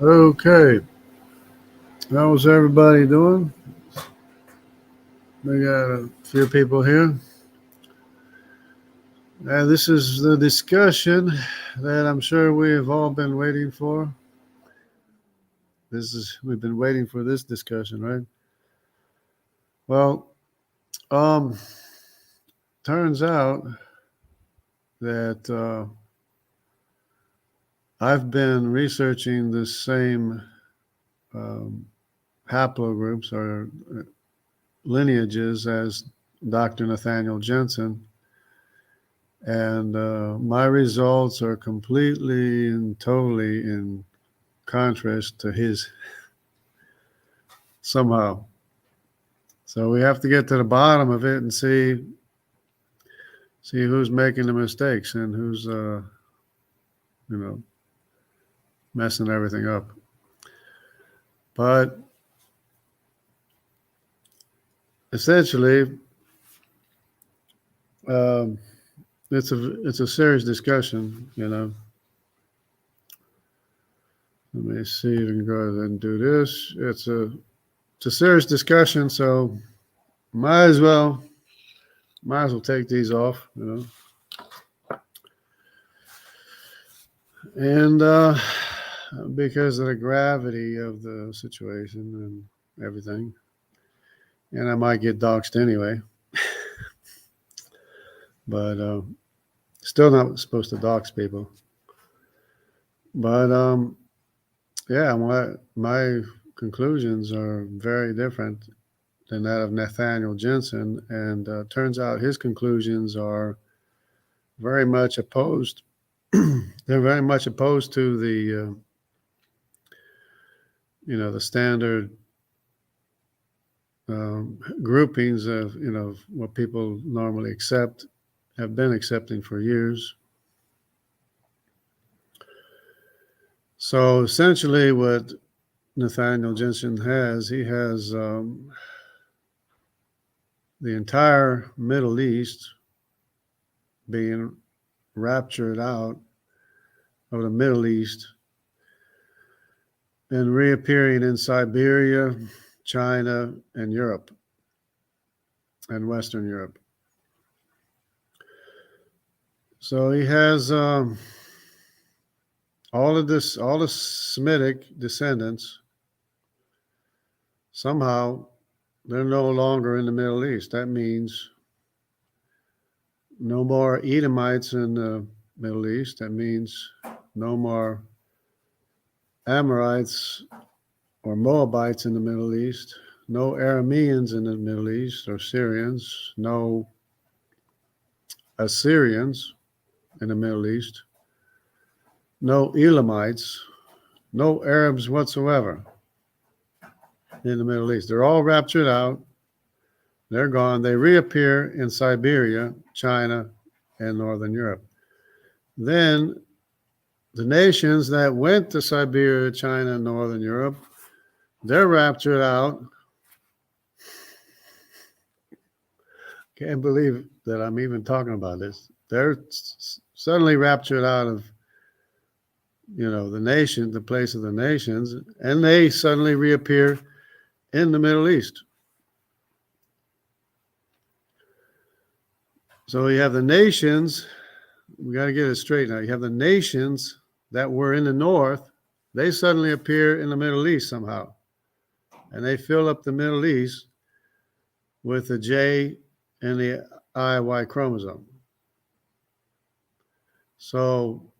Okay, how's everybody doing? We got a few people here. This is the discussion that I'm sure we have all been waiting for. We've been waiting for this discussion, right? Well, um, turns out that I've been researching the same um, haplogroups or lineages as Dr. Nathaniel Jeanson. And my results are completely and totally in contrast to his somehow. So we have to get to the bottom of it and see who's making the mistakes and who's you know messing everything up. But essentially, um, it's a serious discussion. Let me see if we can go ahead and do this. It's a serious discussion, so might as well take these off. And because of the gravity of the situation and everything, and I might get doxxed anyway, but still not supposed to dox people. But yeah, my conclusions are very different than that of Nathaniel Jeanson, and turns out his conclusions are very much opposed. They're very much opposed to the the standard groupings of what people normally have been accepting for years. So essentially, what Nathaniel Jeanson he has the entire Middle East being raptured out of the Middle East and reappearing in Siberia, China, and Europe, and Western Europe. So he has all the Semitic descendants. Somehow, they're no longer in the Middle East. That means no more Edomites in the Middle East. That means no more Amorites or Moabites in the Middle East. No Arameans in the Middle East or Syrians. No Assyrians in the Middle East. No Elamites. No Arabs whatsoever in the Middle East. They're all raptured out. They're gone. They reappear in Siberia, China, and Northern Europe. Then the nations that went to Siberia, China, and Northern Europe, they're raptured out. Can't believe that I'm even talking about this. They're suddenly raptured out of, the nation, the place of the nations, and they suddenly reappear in the Middle East. So you have the nations, we got to get it straight now. You have the nations that were in the north, they suddenly appear in the Middle East somehow. And they fill up the Middle East with the J and the IY chromosome. So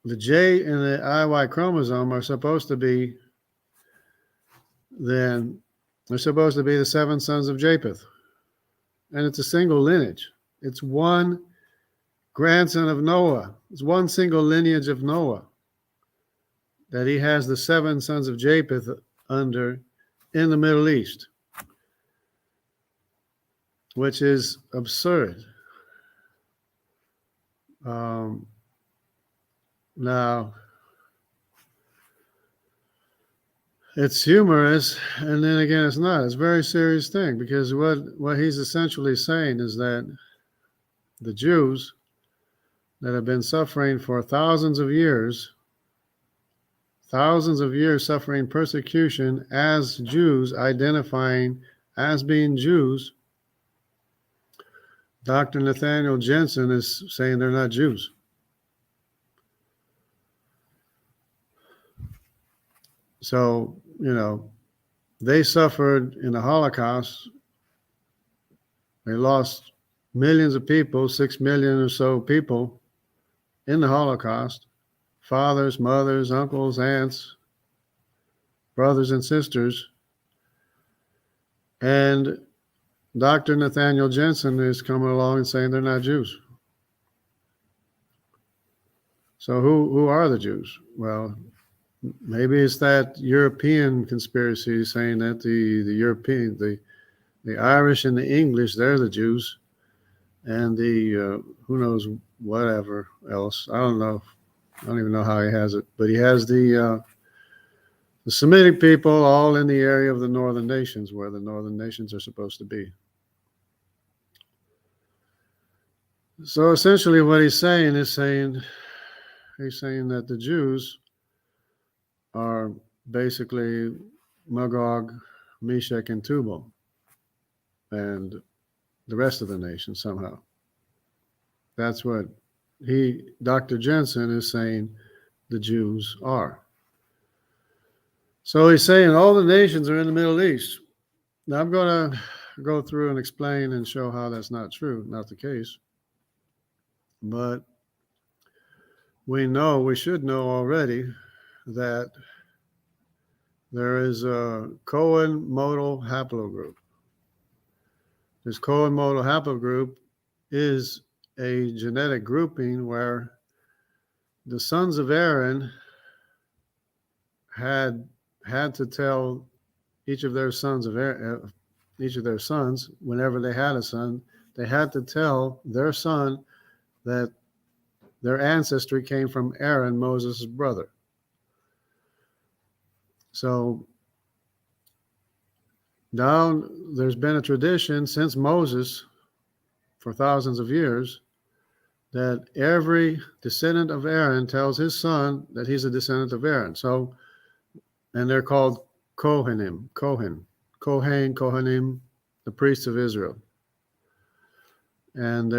the J and the IY chromosome are supposed to be they're supposed to be the 7 sons of Japheth. And it's a single lineage. It's one grandson of Noah. It's one single lineage of Noah that he has the 7 sons of Japheth under in the Middle East, which is absurd. Now, it's humorous, and then again, it's not. It's a very serious thing, because what he's essentially saying is that the Jews that have been suffering for thousands of years suffering persecution as Jews, identifying as being Jews. Dr. Nathaniel Jeanson is saying they're not Jews. So, they suffered in the Holocaust. They lost millions of people, 6 million or so people in the Holocaust. Fathers, mothers, uncles, aunts, brothers and sisters. And Dr. Nathaniel Jeanson is coming along and saying they're not Jews. So who are the Jews? Well, maybe it's that European conspiracy saying that the European, the Irish and the English, they're the Jews, and the who knows whatever else. I don't know. I don't even know how he has it, but he has the Semitic people all in the area of the northern nations, where the northern nations are supposed to be. So essentially, what he's saying is saying that the Jews are basically Magog, Meshach, and Tubal, and the rest of the nation somehow. That's what Dr. Jeanson, is saying the Jews are. So he's saying all the nations are in the Middle East. Now I'm going to go through and explain and show how that's not true, not the case. But we should know already that there is a Cohen modal haplogroup. This Cohen modal haplogroup is a genetic grouping where the sons of Aaron had to tell each of their sons whenever they had a son, they had to tell their son that their ancestry came from Aaron, Moses' brother. So there's been a tradition since Moses for thousands of years that every descendant of Aaron tells his son that he's a descendant of Aaron. So, and they're called Kohanim, Kohanim, the priests of Israel. And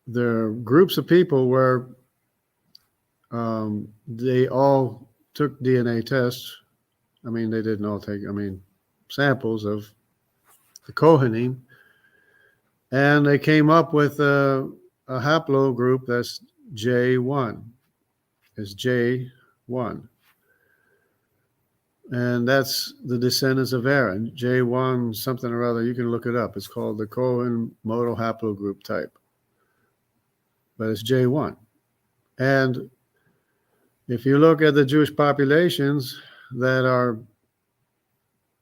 they're groups of people where they all took DNA tests. I mean, they didn't all take, samples of the Kohanim. And they came up with a haplogroup that's J1. It's J1. And that's the descendants of Aaron. J1 something or other, you can look it up. It's called the Cohen modal haplogroup type. But it's J1. And if you look at the Jewish populations that are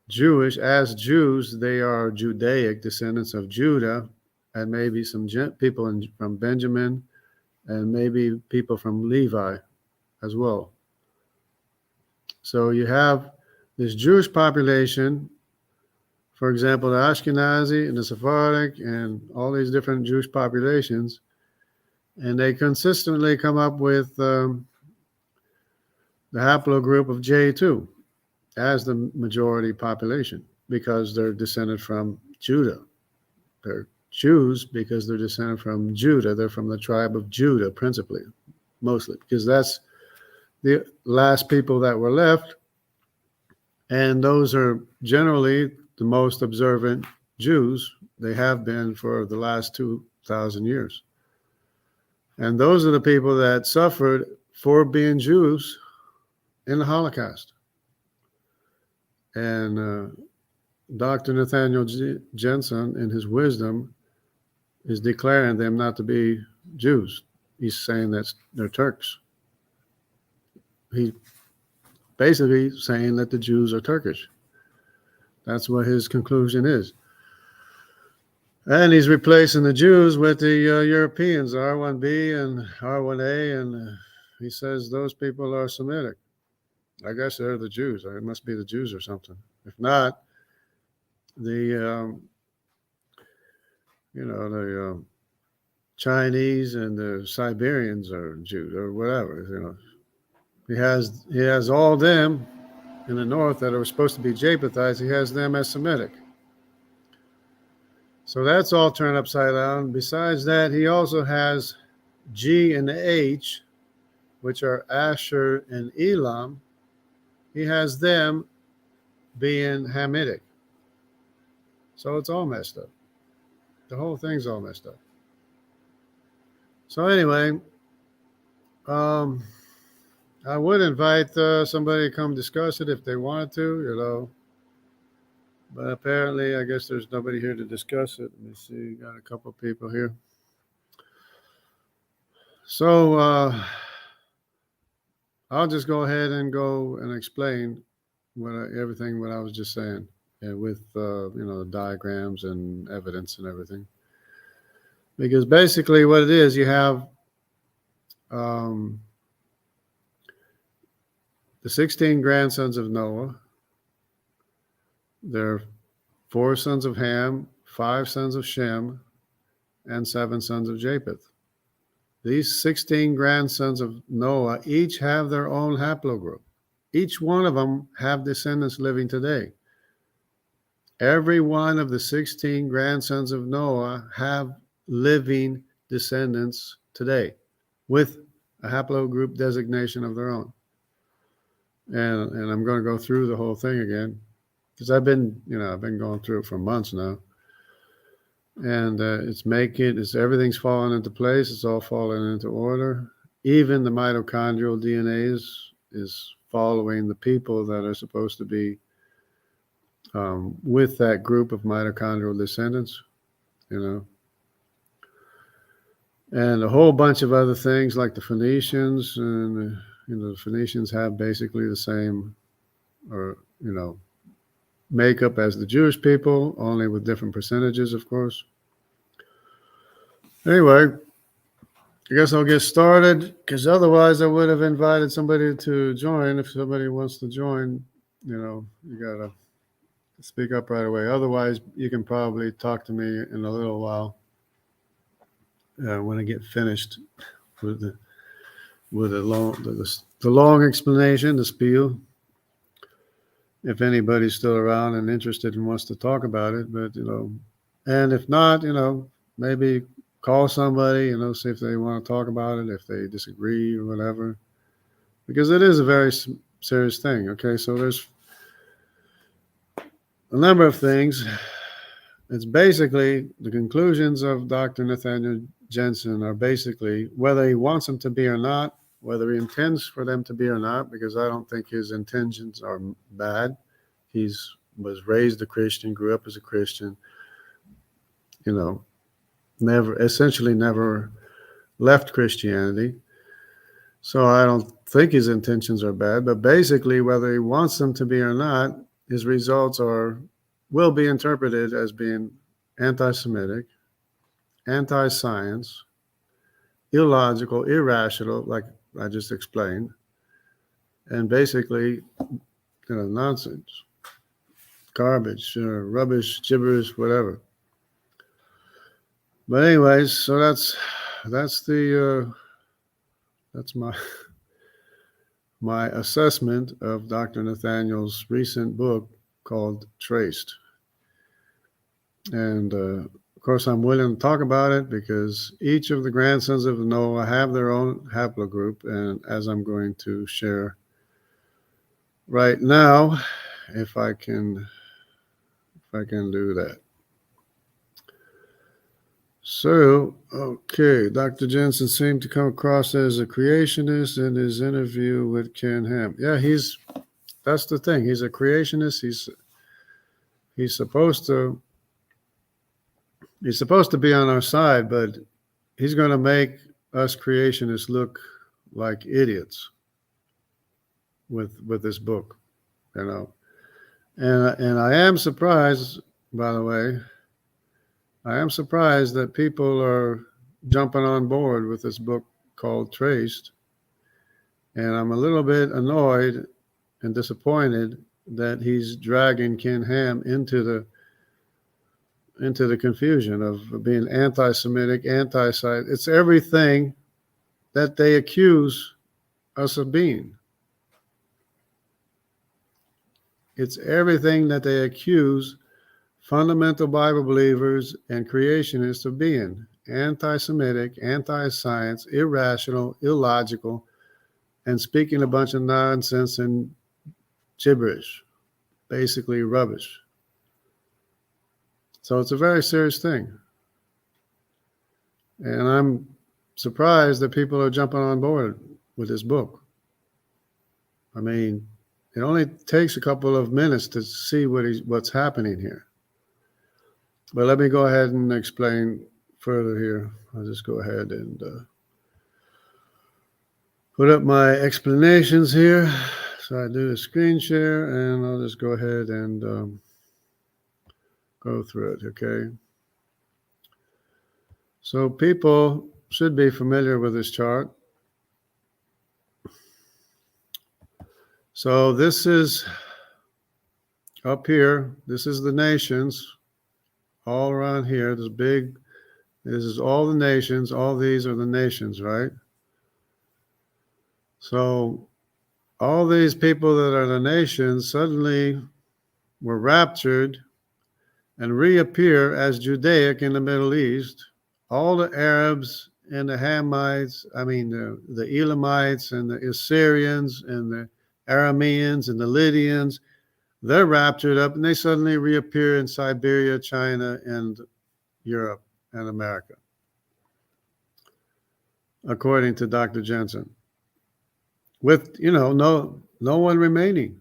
Jewish, as Jews, they are Judaic descendants of Judah, and maybe some people from Benjamin, and maybe people from Levi as well. So you have this Jewish population, for example, the Ashkenazi and the Sephardic and all these different Jewish populations, and they consistently come up with the haplogroup of J2 as the majority population because they're descended from Judah. They're Jews because they're descended from Judah. They're from the tribe of Judah principally, mostly, because that's the last people that were left. And those are generally the most observant Jews. They have been for the last 2,000 years. And those are the people that suffered for being Jews in the Holocaust. And Dr. Nathaniel Jeanson, in his wisdom, is declaring them not to be Jews. He's saying that they're Turks. He's basically saying that the Jews are Turkish. That's what his conclusion is. And he's replacing the Jews with the Europeans, R1B and R1A, and he says those people are Semitic. I guess they're the Jews. It must be the Jews or something. If not, the Chinese and the Siberians are Jews or whatever. He has all them in the north that are supposed to be Japhethites. He has them as Semitic. So that's all turned upside down. Besides that, he also has G and H, which are Asher and Elam. He has them being Hamitic. So it's all messed up. The whole thing's all messed up. So anyway, I would invite somebody to come discuss it if they wanted to. But apparently, I guess there's nobody here to discuss it. Let me see. Got a couple of people here. So I'll just go ahead and go and explain everything what I was just saying, with the diagrams and evidence and everything. Because basically, what it is, you have the 16 grandsons of Noah. There are 4 sons of Ham, 5 sons of Shem, and 7 sons of Japheth. These 16 grandsons of Noah each have their own haplogroup. Each one of them have descendants living today. Every one of the 16 grandsons of Noah have living descendants today with a haplogroup designation of their own. And I'm going to go through the whole thing again because I've been going through it for months now. And everything's falling into place. It's all falling into order. Even the mitochondrial DNA is following the people that are supposed to be with that group of mitochondrial descendants, And a whole bunch of other things like the Phoenicians, and the Phoenicians have basically the same, makeup as the Jewish people, only with different percentages, of course. Anyway, I guess I'll get started because otherwise I would have invited somebody to join. If somebody wants to join, you gotta speak up right away. Otherwise, you can probably talk to me in a little while when I get finished with the long explanation, the spiel. If anybody's still around and interested and wants to talk about it, but and if not, maybe call somebody, see if they want to talk about it, if they disagree or whatever, because it is a very serious thing. Okay, so there's a number of things. It's basically the conclusions of Dr. Nathaniel Jeanson are basically whether he wants them to be or not, whether he intends for them to be or not, because I don't think his intentions are bad. He was raised a Christian, grew up as a Christian, never left Christianity. So I don't think his intentions are bad, but basically whether he wants them to be or not, his results will be interpreted as being anti-Semitic, anti-science, illogical, irrational, like I just explained, and basically, nonsense, garbage, rubbish, gibberish, whatever. But anyways, so that's my assessment of Dr. Nathaniel's recent book called Traced. And of course, I'm willing to talk about it because each of the grandsons of Noah have their own haplogroup, and as I'm going to share right now, if I can do that. So, okay, Dr. Jeanson seemed to come across as a creationist in his interview with Ken Ham. Yeah, that's the thing. He's a creationist. He's supposed to be on our side, but he's going to make us creationists look like idiots with this book, And I am surprised, by the way. I am surprised that people are jumping on board with this book called Traced. And I'm a little bit annoyed and disappointed that he's dragging Ken Ham into into the confusion of being anti-Semitic, anti-Semitic. It's everything that they accuse us of being. It's everything that they accuse fundamental Bible believers and creationists of being: anti-Semitic, anti-science, irrational, illogical, and speaking a bunch of nonsense and gibberish, basically rubbish. So it's a very serious thing. And I'm surprised that people are jumping on board with this book. I mean, it only takes a couple of minutes to see what's happening here. But let me go ahead and explain further here. I'll just go ahead and put up my explanations here. So I do a screen share, and I'll just go ahead and go through it, okay? So people should be familiar with this chart. So this is up here. This is the nations all around here. This is all the nations. All these are the nations, right? So all these people that are the nations suddenly were raptured and reappear as Judaic in the Middle East. All the Arabs and the Hamites, the Elamites and the Assyrians and the Arameans and the Lydians, they're raptured up and they suddenly reappear in Siberia, China, and Europe and America, according to Dr. Jeanson. With, no one remaining.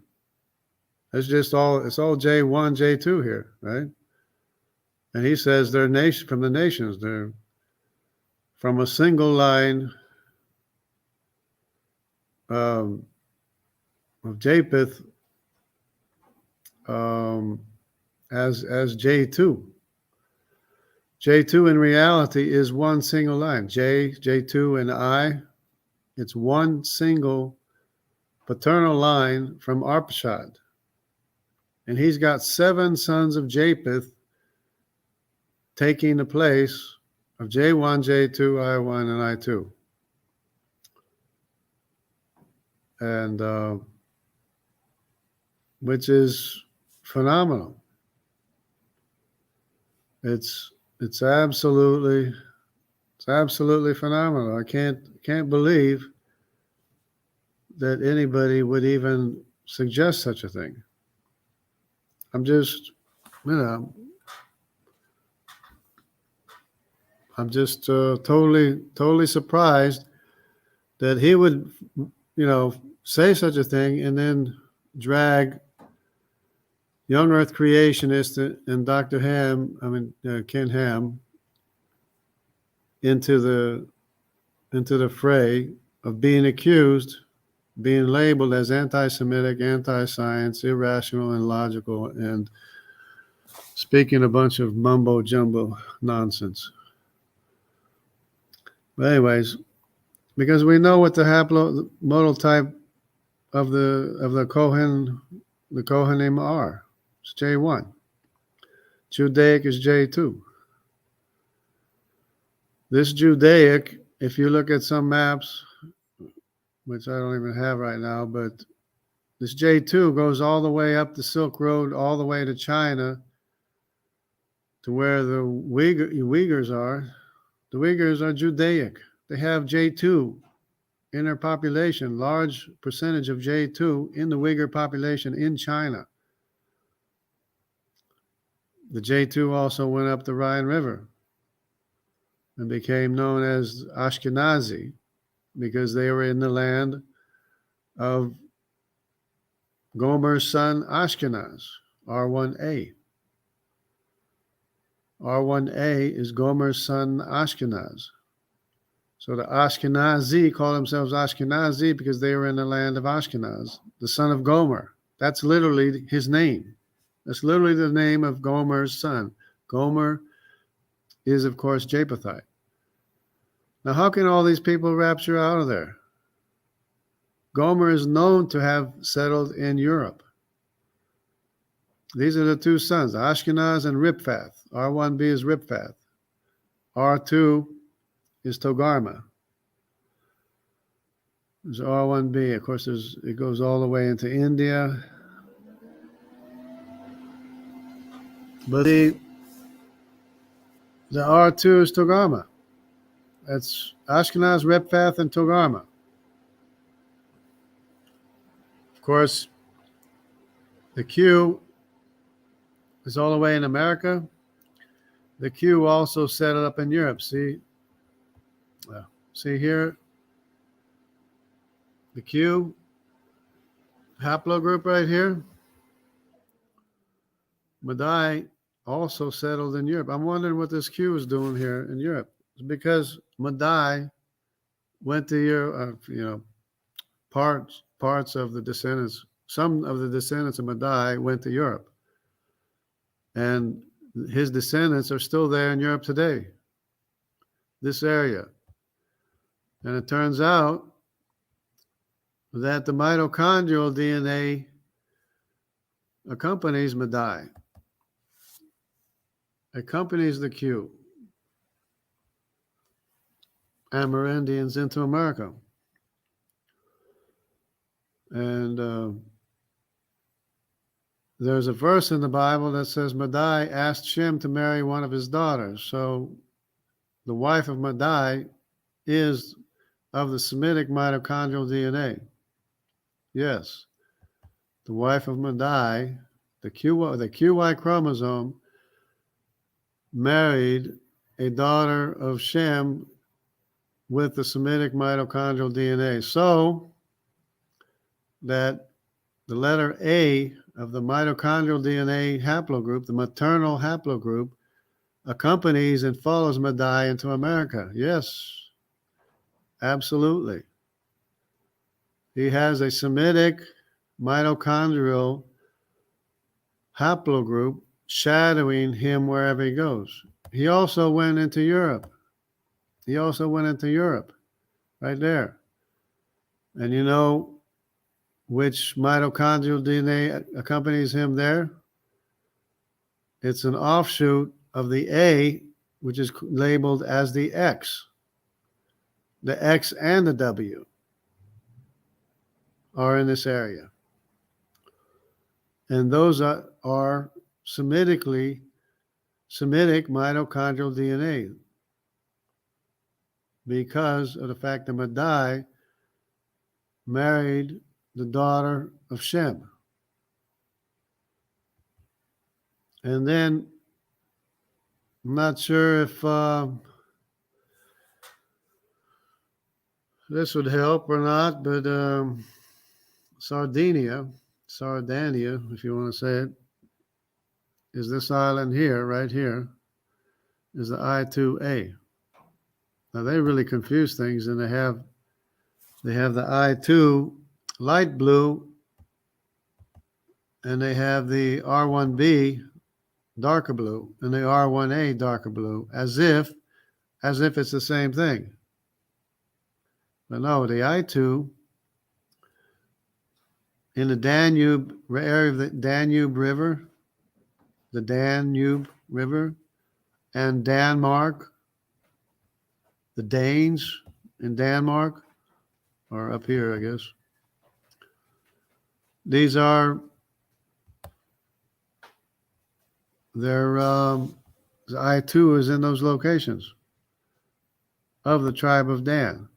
It's all J1, J2 here, right? And he says they're from the nations. They're from a single line of Japheth as J2. J2 in reality is one single line. J2, and I. It's one single paternal line from Arpachshad. And he's got 7 sons of Japheth taking the place of J1, J2, I1, and I2. And which is phenomenal. It's absolutely phenomenal. I can't believe that anybody would even suggest such a thing. I'm just, totally surprised that he would, say such a thing and then drag young Earth creationist and Dr. Ken Ham into the fray of being accused, being labeled as anti-Semitic, anti-science, irrational, and illogical, and speaking a bunch of mumbo-jumbo nonsense. But anyways, because we know what the haplomodal type of the Kohanim are. It's J1. Judaic is J2. This Judaic, if you look at some maps, which I don't even have right now, but this J2 goes all the way up the Silk Road, all the way to China, to where the Uyghurs are. The Uyghurs are Judaic. They have J2 in their population, large percentage of J2 in the Uyghur population in China. The J2 also went up the Rhine River and became known as Ashkenazi because they were in the land of Gomer's son Ashkenaz, R1A. R1A is Gomer's son Ashkenaz. So the Ashkenazi call themselves Ashkenazi because they were in the land of Ashkenaz, the son of Gomer. That's literally his name. That's literally the name of Gomer's son. Gomer is, of course, Japhethite. Now, how can all these people rapture out of there? Gomer is known to have settled in Europe. These are the two sons, Ashkenaz and Riphath. R1b is Riphath. R2 is Togarmah. There's R1b. Of course, it goes all the way into India. But the R2 is Togarmah. That's Ashkenaz, Riphath, and Togarmah. Of course, the Q is all the way in America. The Q also set it up in Europe. See here, the Q haplogroup right here. Madai also settled in Europe. I'm wondering what this Q is doing here in Europe. It's because Madai went to Europe, parts of the descendants, some of the descendants of Madai went to Europe. And his descendants are still there in Europe today, this area. And it turns out that the mitochondrial DNA accompanies Madai, accompanies the Q, Amerindians into America. And there's a verse in the Bible that says Madai asked Shem to marry one of his daughters. So the wife of Madai is of the Semitic mitochondrial DNA. Yes, the wife of Madai, the QY chromosome, married a daughter of Shem with the Semitic mitochondrial DNA. So that the letter A of the mitochondrial DNA haplogroup, the maternal haplogroup, accompanies and follows Madai into America. Yes, absolutely. He has a Semitic mitochondrial haplogroup shadowing him wherever he goes. He also went into Europe. Right there. And you know which mitochondrial DNA accompanies him there? It's an offshoot of the A, which is labeled as the X. The X and the W are in this area. And those are Semitic mitochondrial DNA because of the fact that Madai married the daughter of Shem. And then, I'm not sure if this would help or not, but Sardinia, if you want to say it, is this island here, right here, is the I2A. Now they really confuse things, and they have the I2 light blue, and they have the R1B darker blue, and the R1A darker blue, as if it's the same thing. But no, the I2 in the Danube area of the Danube River, and Denmark, the Danes in Denmark, or up here, I guess. These are their the I2 is in those locations of the tribe of Dan,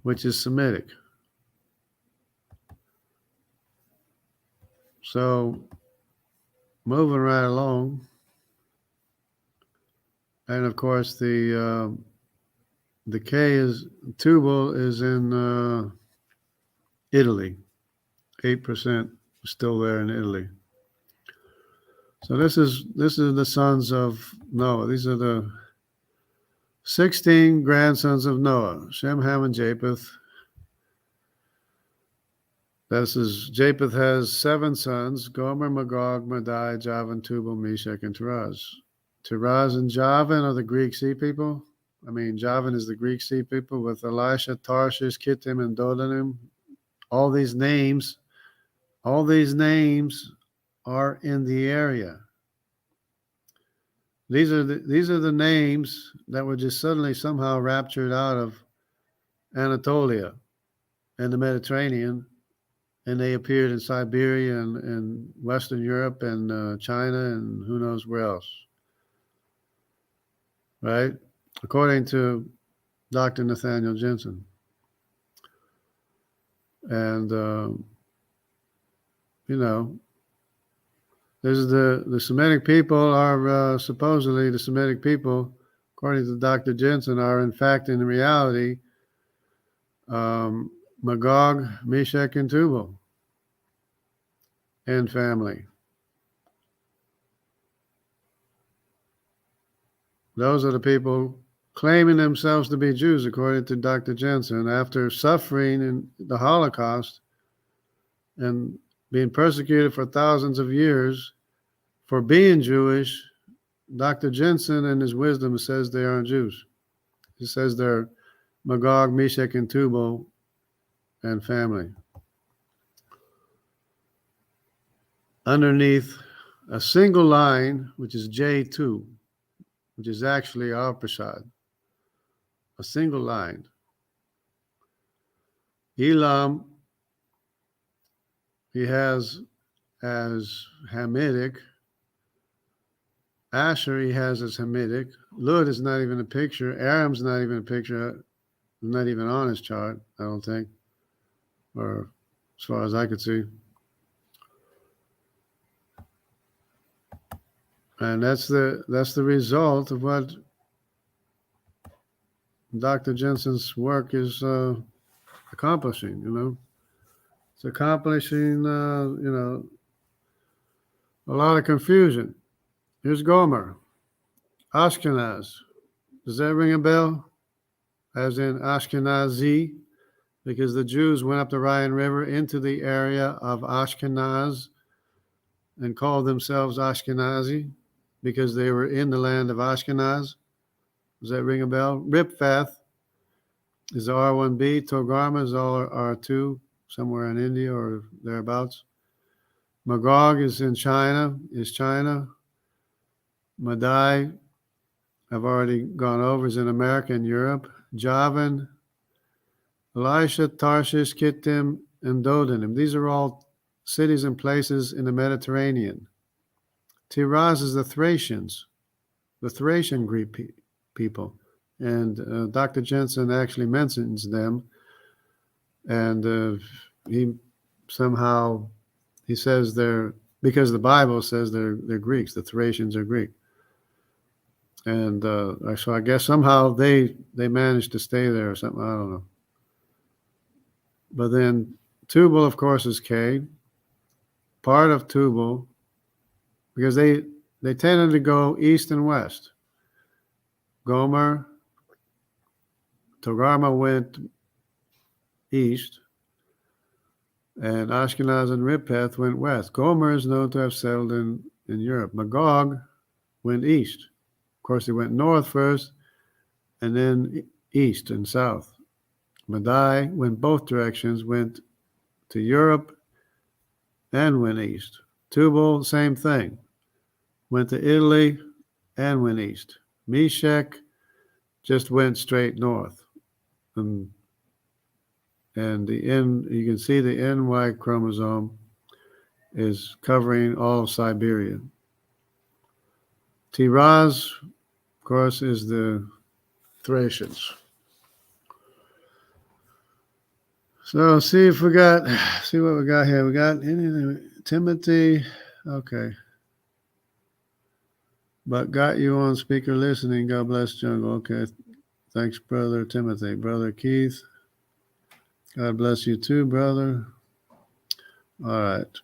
which is Semitic. So moving right along, and of course the K is Tubal is in Italy. 8% still there in Italy. So this is the sons of Noah. These are the 16 grandsons of Noah: Shem, Ham, and Japheth. Japheth has 7 sons: Gomer, Magog, Madai, Javan, Tubal, Meshach, and Tiraz. Tiraz and Javan are the Greek sea people. Javan is the Greek sea people with Elisha, Tarshish, Kittim, and Dodanim. All these names All these names are in the area. These are the names that were just suddenly somehow raptured out of Anatolia and the Mediterranean, and they appeared in Siberia and Western Europe and China and who knows where else, right? According to Dr. Nathaniel Jeanson. And, there's the Semitic people are supposedly the Semitic people, according to Dr. Jeanson, are in fact, in reality, Magog, Meshach, and Tubal and family. Those are the people claiming themselves to be Jews, according to Dr. Jeanson, after suffering in the Holocaust and being persecuted for thousands of years for being Jewish. Dr. Jeanson, in his wisdom, says they aren't Jews. He says they're Magog, Meshach, and Tubal and family. Underneath a single line, which is J2, which is actually our Prashad, a single line. Elam, he has as Hamitic. Asher, he has as Hamitic. Lud is not even a picture. Aram's not even a picture. Not even on his chart, I don't think, or as far as I could see. And that's the result of what Dr. Jeanson's work is accomplishing. It's accomplishing a lot of confusion. Here's Gomer, Ashkenaz. Does that ring a bell? As in Ashkenazi, because the Jews went up the Rhine River into the area of Ashkenaz and called themselves Ashkenazi because they were in the land of Ashkenaz. Does that ring a bell? Riphath is R1b. Togarma is R2, somewhere in India or thereabouts. Magog is in China, Madai, I've already gone over, is in America and Europe. Javan, Elisha, Tarshish, Kittim, and Dodanim. These are all cities and places in the Mediterranean. Tiraz is the Thracians, the Thracian Greek people. And Dr. Jeanson actually mentions them. And he says they're, because the Bible says they're Greeks, the Thracians are Greek. And so I guess somehow they managed to stay there or something. I don't know. But then Tubal, of course, is K. Part of Tubal, because they tended to go east and west. Gomer, Togarma went east, and Ashkenaz and Riphath went west. Gomer is known to have settled in Europe. Magog went east. Of course, he went north first, and then east and south. Madai went both directions, went to Europe and went east. Tubal, same thing. Went to Italy and went east. Meshach just went straight north. And you can see the NY chromosome is covering all of Siberia. Tiraz, of course, is the Thracians. So see what we got here. We got Timothy. Okay. But got you on speaker listening. God bless Jungle. Okay. Thanks, Brother Timothy. Brother Keith. God bless you too, brother. All right.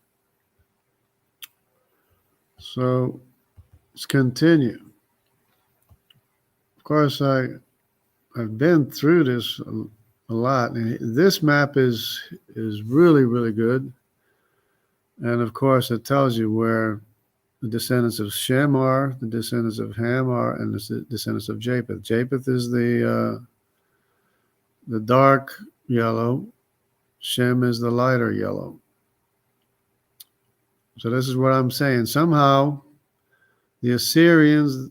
So let's continue. Of course, I've been through this a lot. And this map is really, really good. And of course, it tells you where the descendants of Shem are, the descendants of Ham are, and the descendants of Japheth. Japheth is the dark yellow. Shem is the lighter yellow. So this is what I'm saying. Somehow the Assyrians,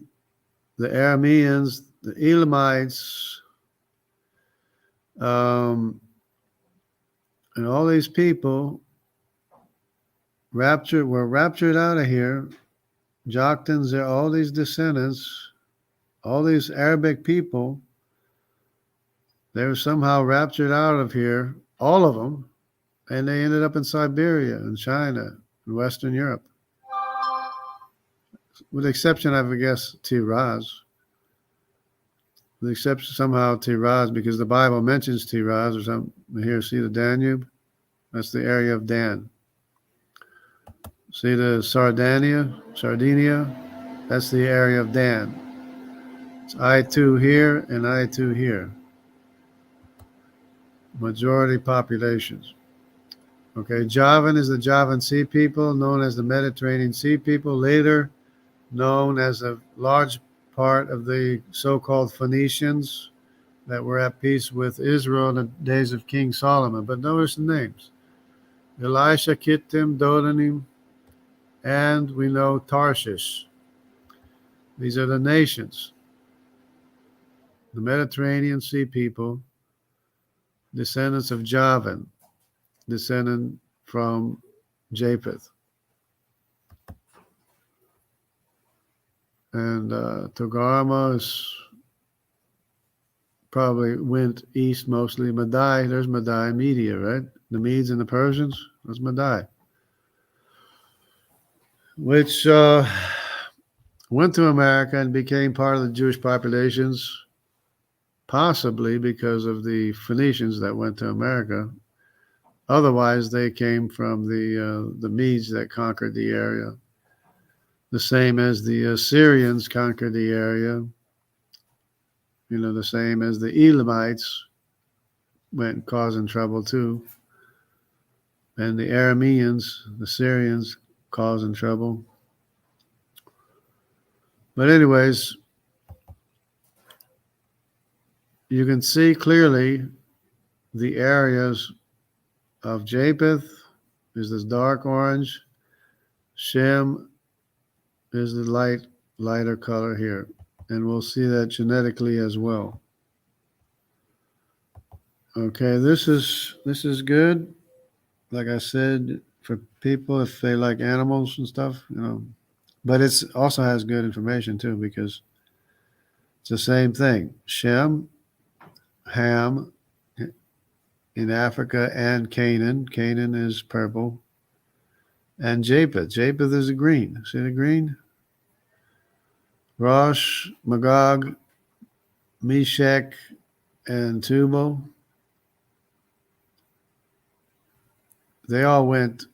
the Arameans, the Elamites, and all these people were raptured out of here. Joktan's, all these descendants, all these Arabic people, they were somehow raptured out of here, all of them, and they ended up in Siberia and China and Western Europe, with the exception of, I guess, Tiraz. With the exception somehow Tiraz, because the Bible mentions Tiraz or something. Here, see the Danube? That's the area of Dan. See the Sardinia? That's the area of Dan. It's I2 here and I2 here. Majority populations. Okay, Javan is the Javan Sea people, known as the Mediterranean Sea people, later known as a large part of the so-called Phoenicians that were at peace with Israel in the days of King Solomon. But notice the names. Elisha, Kittim, Dodanim, and we know Tarshish. These are the nations. The Mediterranean Sea people, descendants of Javan, descendant from Japheth. And Togarma is probably went east mostly. Madai, there's Madai, Media, right? The Medes and the Persians, that's Madai. Which went to America and became part of the Jewish populations, possibly because of the Phoenicians that went to America. Otherwise, they came from the Medes that conquered the area. The same as the Assyrians conquered the area. You know, the same as the Elamites went causing trouble too. And the Arameans, the Syrians, causing trouble. But anyways, you can see clearly the areas of Japheth is this dark orange. Shem is the lighter color here. And we'll see that genetically as well. Okay, this is good. Like I said, for people if they like animals and stuff, you know. But it also has good information too, because it's the same thing. Shem, Ham in Africa, and Canaan. Canaan is purple. And Japheth. Japheth is a green. See the green? Rosh, Magog, Meshach, and Tubal. They all went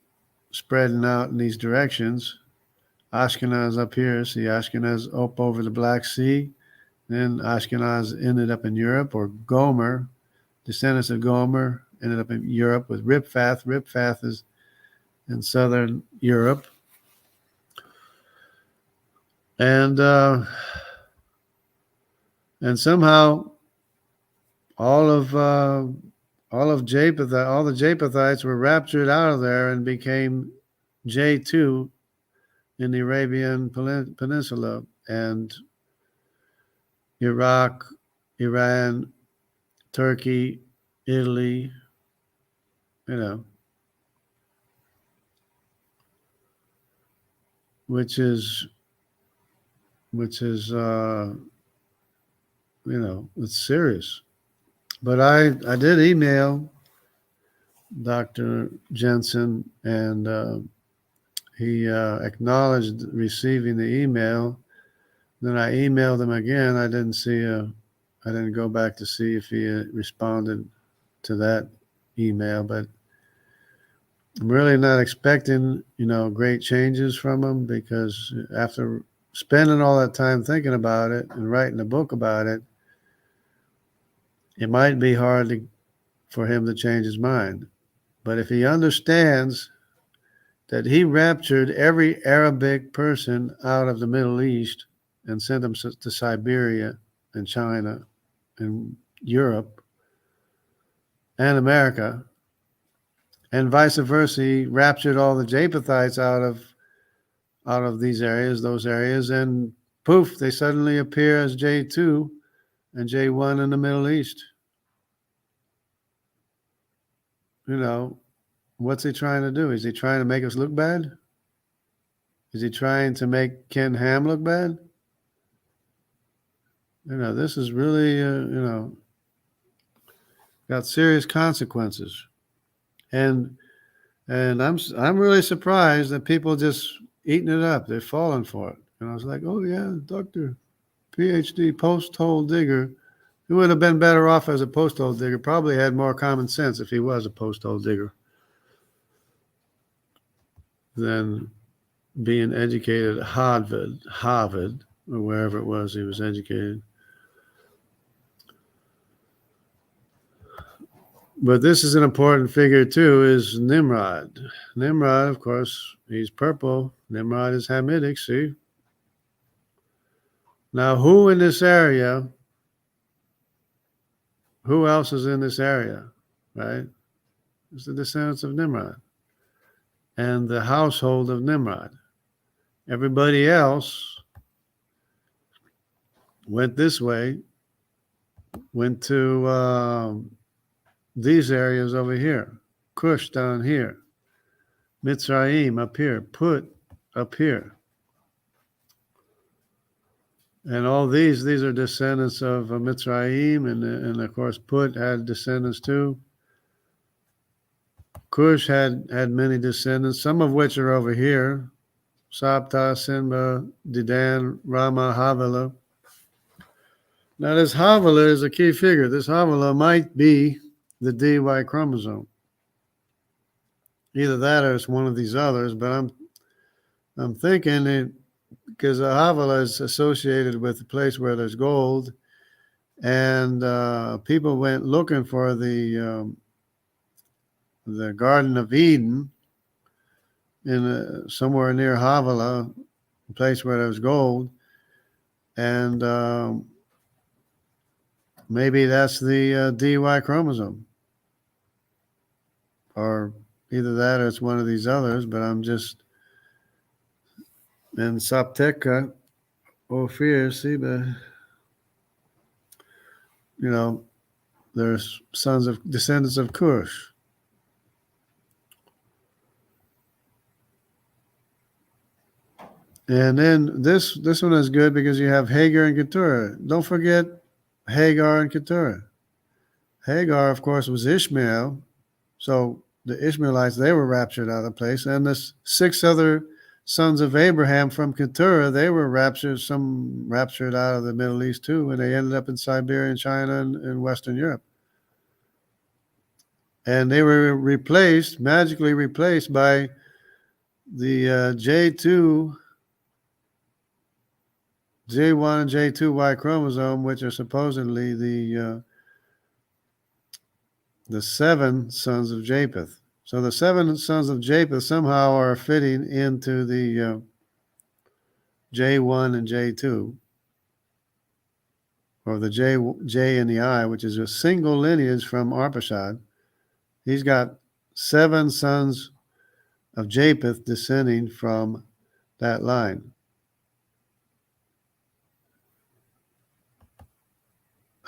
spreading out in these directions. Ashkenaz up here, see Ashkenaz up over the Black Sea. Then Ashkenaz ended up in Europe, or Gomer, descendants of Gomer, ended up in Europe with Riphath. Riphath is in southern Europe. And somehow all of Japheth, all the Japhethites were raptured out of there and became J2 in the Arabian Peninsula and Iraq, Iran, Turkey, Italy, you know, which is you know, it's serious. But I did email Dr. Jeanson, and he acknowledged receiving the email. Then I emailed him again. I didn't go back to see if he responded to that email, but I'm really not expecting, you know, great changes from him, because after spending all that time thinking about it and writing a book about it, it might be hard for him to change his mind. But if he understands that he raptured every Arabic person out of the Middle East and sent them to Siberia and China and Europe and America, And vice versa, he raptured all the Japhethites out of those areas, and poof, they suddenly appear as J2 and J1 in the Middle East. You know, what's he trying to do? Is he trying to make us look bad? Is he trying to make Ken Ham look bad? You know, this is really, got serious consequences. And I'm really surprised that people just eating it up. They're falling for it. And I was like, oh yeah, Dr. PhD post-hole digger. He would have been better off as a post-hole digger. Probably had more common sense if he was a post-hole digger than being educated at Harvard, or wherever it was he was educated. But this is an important figure too, is Nimrod. Nimrod, of course, he's purple. Nimrod is Hamitic, see? Now, who in this area, who else is in this area, right? It's the descendants of Nimrod and the household of Nimrod. Everybody else went this way, went to these areas over here, Cush down here, Mitzrayim up here, Put up here. And all these are descendants of Mitzrayim, and of course Put had descendants too. Cush had many descendants, some of which are over here, Sabta, Sinba, Dedan, Rama, Havilah. Now this Havilah is a key figure. This Havilah might be the DY chromosome. Either that or it's one of these others, but I'm thinking it, because the Havilah is associated with the place where there's gold, and people went looking for the Garden of Eden in somewhere near Havilah, a place where there's gold, and maybe that's the DY chromosome, or either that or it's one of these others, but I'm just in Sapteka, Ophir, Seba, you know, there's descendants of Cush. And then this one is good because you have Hagar and Keturah. Don't forget Hagar and Keturah. Hagar, of course, was Ishmael. So the Ishmaelites, they were raptured out of the place. And the 6 other sons of Abraham from Keturah, they were raptured, some raptured out of the Middle East too, and they ended up in Siberia and China and Western Europe. And they were magically replaced by the J1 and J2 Y chromosome, which are supposedly the 7 sons of Japheth. So the 7 sons of Japheth somehow are fitting into the J1 and J2, or the J and the I, which is a single lineage from Arpachshad. He's got 7 sons of Japheth descending from that line.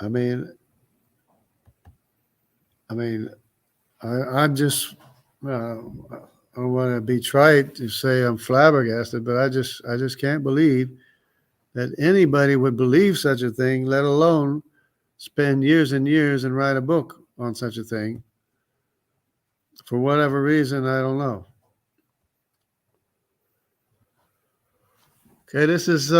I mean, I'm just, I don't want to be trite to say I'm flabbergasted, but I just can't believe that anybody would believe such a thing, let alone spend years and years and write a book on such a thing. For whatever reason, I don't know. Okay, this is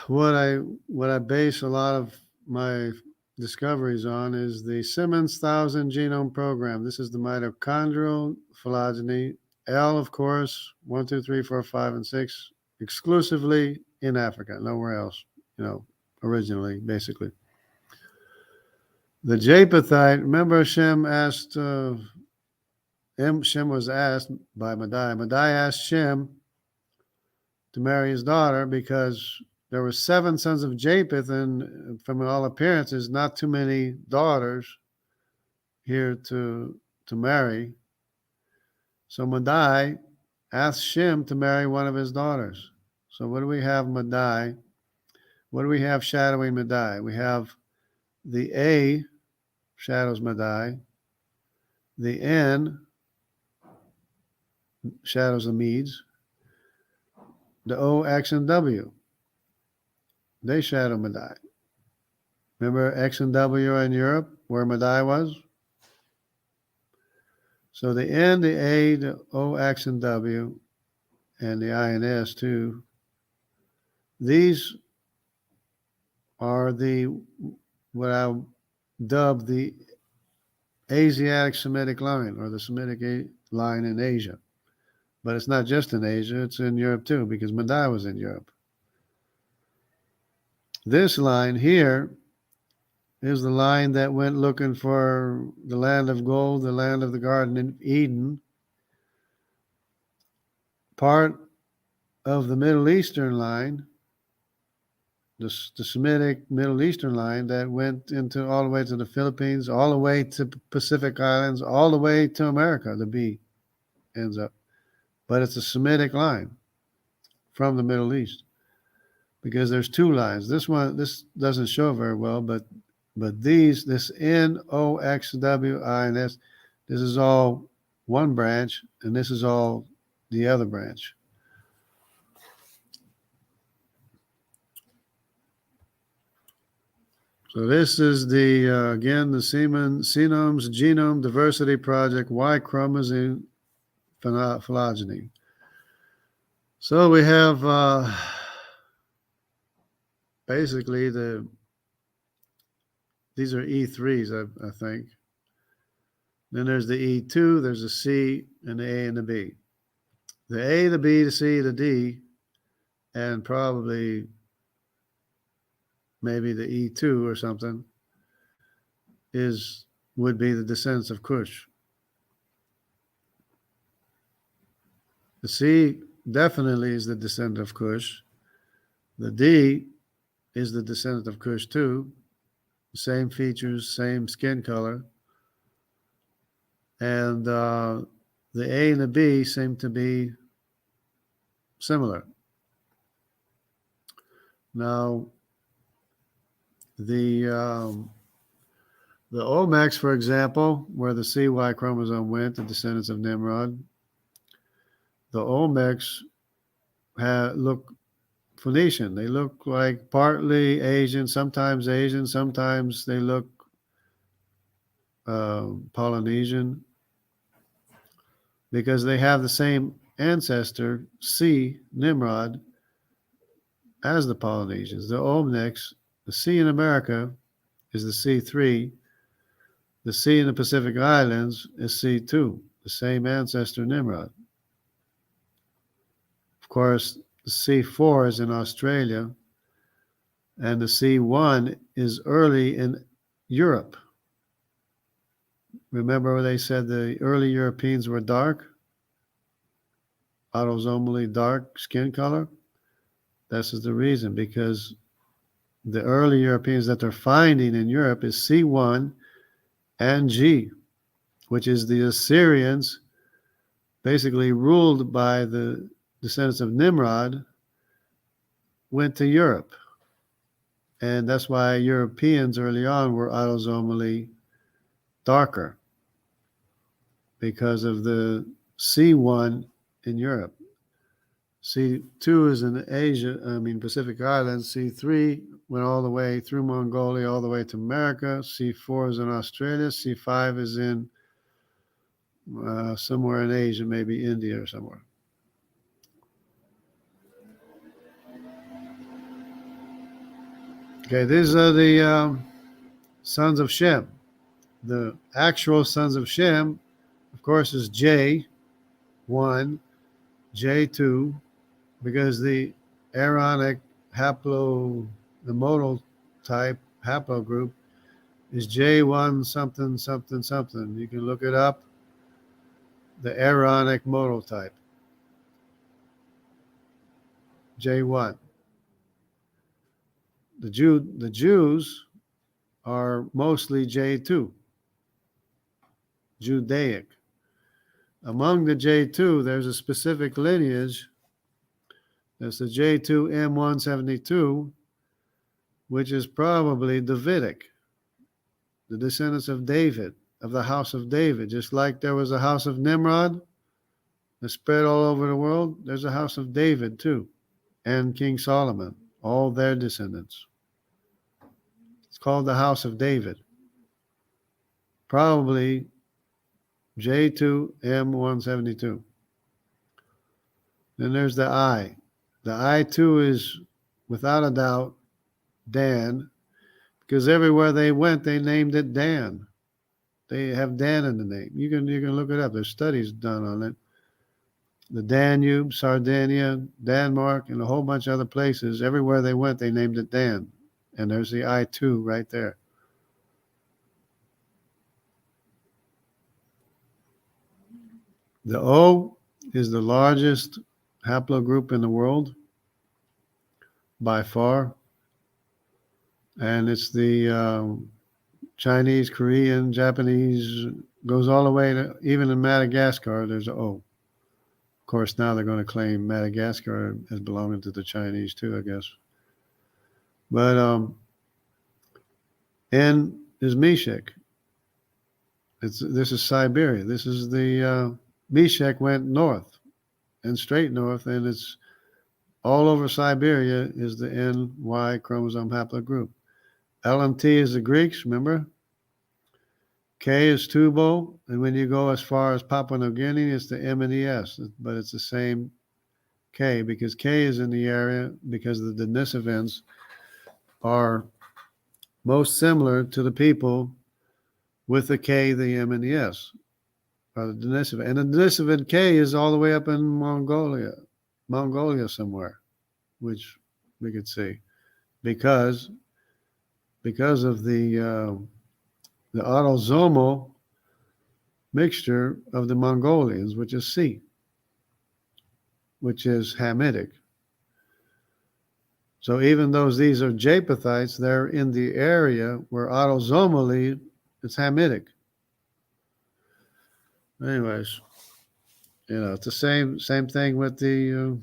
what I base a lot of my discoveries on, is the Simmons 1000 genome program. This is the mitochondrial phylogeny. L, of course, 1, 2, 3, 4, 5, and 6, exclusively in Africa, nowhere else, originally, basically. The Japhethite, remember Shem asked, Shem was asked by Madai. Madai asked Shem to marry his daughter because there were 7 sons of Japheth, and from all appearances, not too many daughters here to marry. So Madai asked Shem to marry one of his daughters. So what do we have Madai? What do we have shadowing Madai? We have the A shadows Madai. The N shadows the Medes. The O, X, and W, they shadow Madai. Remember X and W in Europe, where Madai was? So the N, the A, the O, X, and W, and the I and S too, these are what I dub the Asiatic Semitic line, or the Semitic line in Asia. But it's not just in Asia, it's in Europe too, because Madai was in Europe. This line here is the line that went looking for the land of gold, the land of the Garden in Eden. Part of the Middle Eastern line, the Semitic Middle Eastern line that went into all the way to the Philippines, all the way to Pacific Islands, all the way to America, the B ends up. But it's a Semitic line from the Middle East, because there's two lines. This doesn't show very well, but this N, O, X, W, I, and S, this is all one branch, and this is all the other branch. So this is again, the Cenome's Genome Diversity Project, Y chromosome phylogeny. So we have basically these are E3s, I think. Then there's the E2, there's the C, and the A and the B. The A, the B, the C, the D, and probably maybe the E2 or something would be the descendants of Cush. The C definitely is the descendant of Cush. The D is the descendant of Cush too. Same features, same skin color. And the A and the B seem to be similar. Now, the Olmecs, for example, where the CY chromosome went, the descendants of Nimrod, the Olmecs look Phoenician. They look like partly Asian, sometimes they look Polynesian, because they have the same ancestor, C, Nimrod, as the Polynesians. The Olmecs, the C in America is the C3. The C in the Pacific Islands is C2, the same ancestor, Nimrod. Of course, the C4 is in Australia, and the C1 is early in Europe. Remember when they said the early Europeans were dark? Autosomally dark skin color? This is the reason, because the early Europeans that they're finding in Europe is C1 and G, which is the Assyrians, basically ruled by the descendants of Nimrod, went to Europe. And that's why Europeans early on were autosomally darker, because of the C1 in Europe. C2 is in Asia, Pacific Islands. C3 went all the way through Mongolia, all the way to America. C4 is in Australia. C5 is in somewhere in Asia, maybe India or somewhere. Okay, these are the sons of Shem. The actual sons of Shem, of course, is J1, J2, because the Aaronic the modal type haplogroup is J1 something something something. You can look it up. The Aaronic modal type, J1. The Jews are mostly J2, Judaic. Among the J2, there's a specific lineage. There's the J2M172, which is probably Davidic, the descendants of David, of the house of David. Just like there was a house of Nimrod that spread all over the world, there's a house of David too, and King Solomon, all their descendants. It's called the house of David. Probably J2M172. Then there's the I. The I2 is, without a doubt, Dan, because everywhere they went, they named it Dan. They have Dan in the name. You can look it up. There's studies done on it. The Danube, Sardinia, Denmark, and a whole bunch of other places. Everywhere they went, they named it Dan. And there's the I2 right there. The O is the largest haplogroup in the world by far. And it's the Chinese, Korean, Japanese, goes all the way to, even in Madagascar, there's an O. Of course, now they're going to claim Madagascar as belonging to the Chinese too, I guess. But N is Meshek. This is Siberia. This is the Meshek went north and straight north, and it's all over Siberia is the NY chromosome haplogroup. LMT is the Greeks, remember? K is Tubal, and when you go as far as Papua New Guinea, it's the M and the S, but it's the same K, because K is in the area because the Denisovans are most similar to the people with the K, the M, and the S, or the Denisovan. And the Denisovan K is all the way up in Mongolia somewhere, which we could see, because of the autosomal mixture of the Mongolians, which is C, which is Hamitic. So even though these are Japhethites, they're in the area where autosomally it's Hamitic. Anyways, it's the same thing with the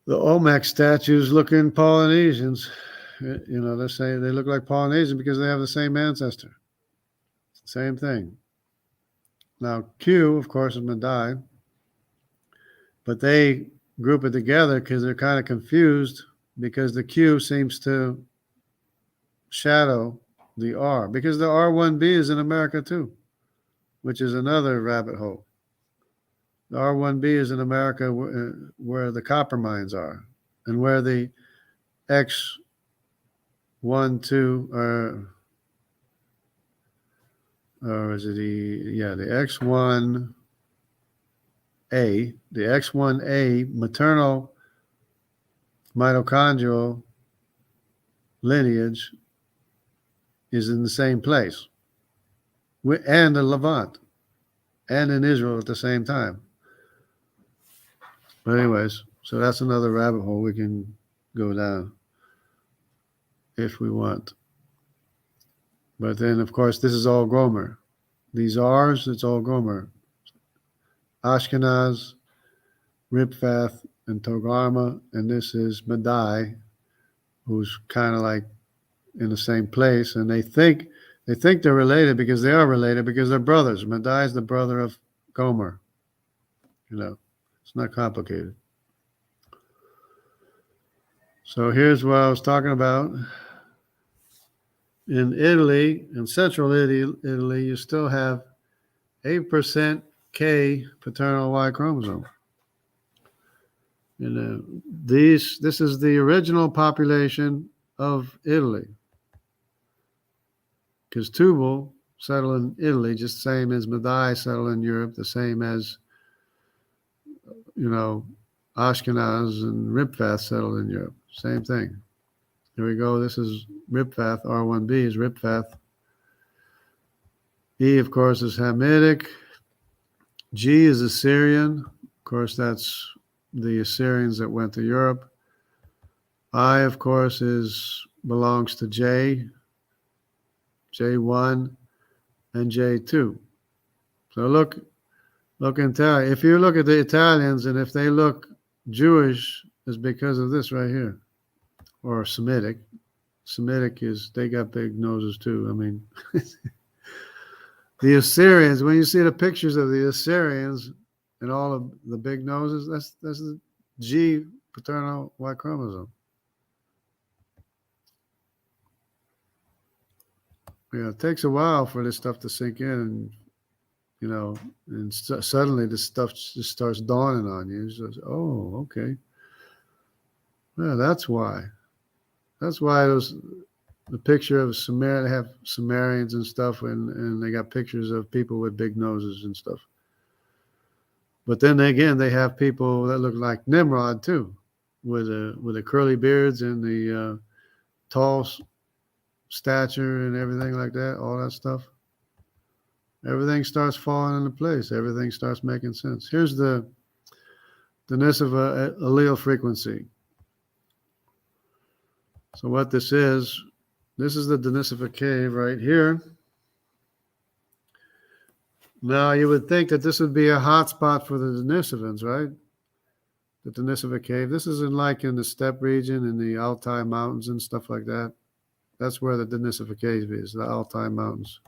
Olmec statues looking Polynesians. They say they look like Polynesian because they have the same ancestor. Same thing. Now, Q, of course, is Madai, but they group it together because they're kind of confused because the Q seems to shadow the R, because the R1b is in America too, which is another rabbit hole. The R1b is in America where the copper mines are, and where the X1, 2, or is it the X1A, the X1A maternal mitochondrial lineage is in the same place, and in Levant, and in Israel at the same time. But anyways, so that's another rabbit hole we can go down if we want. But then, of course, this is all Gomer. These R's, it's all Gomer. Ashkenaz, Riphath, and Togarma, and this is Madai, who's kind of like in the same place, and they think they're related because they are related because they're brothers. Madai is the brother of Gomer. It's not complicated. So here's what I was talking about. In Italy, in central Italy, you still have 8% K paternal Y chromosome. This is the original population of Italy, because Tubal settled in Italy, just the same as Madai settled in Europe, the same as Ashkenaz and Riphath settled in Europe. Same thing. Here we go. This is Riphath. R1b is Riphath. E, of course, is Hamitic. G is Assyrian. Of course, that's the Assyrians that went to Europe. I, of course, belongs to J1, and J2. So look in Italy. If you look at the Italians and if they look Jewish, it's because of this right here, or Semitic. Semitic is, they got big noses too. I mean, the Assyrians, when you see the pictures of the Assyrians and all of the big noses, that's the G paternal Y chromosome. Yeah, it takes a while for this stuff to sink in, and and suddenly this stuff just starts dawning on you. It's just, oh, okay. Yeah, that's why. That's why the picture of Samaria, they have Sumerians and stuff, and they got pictures of people with big noses and stuff. But then again, they have people that look like Nimrod too, with the curly beards and the tall stature and everything like that, all that stuff. Everything starts falling into place. Everything starts making sense. Here's the Denisova allele frequency. So what this is the Denisova cave right here. Now you would think that this would be a hot spot for the Denisovans, right? The Denisova cave. This is in the steppe region in the Altai Mountains and stuff like that. That's where the Denisova cave is, the Altai Mountains.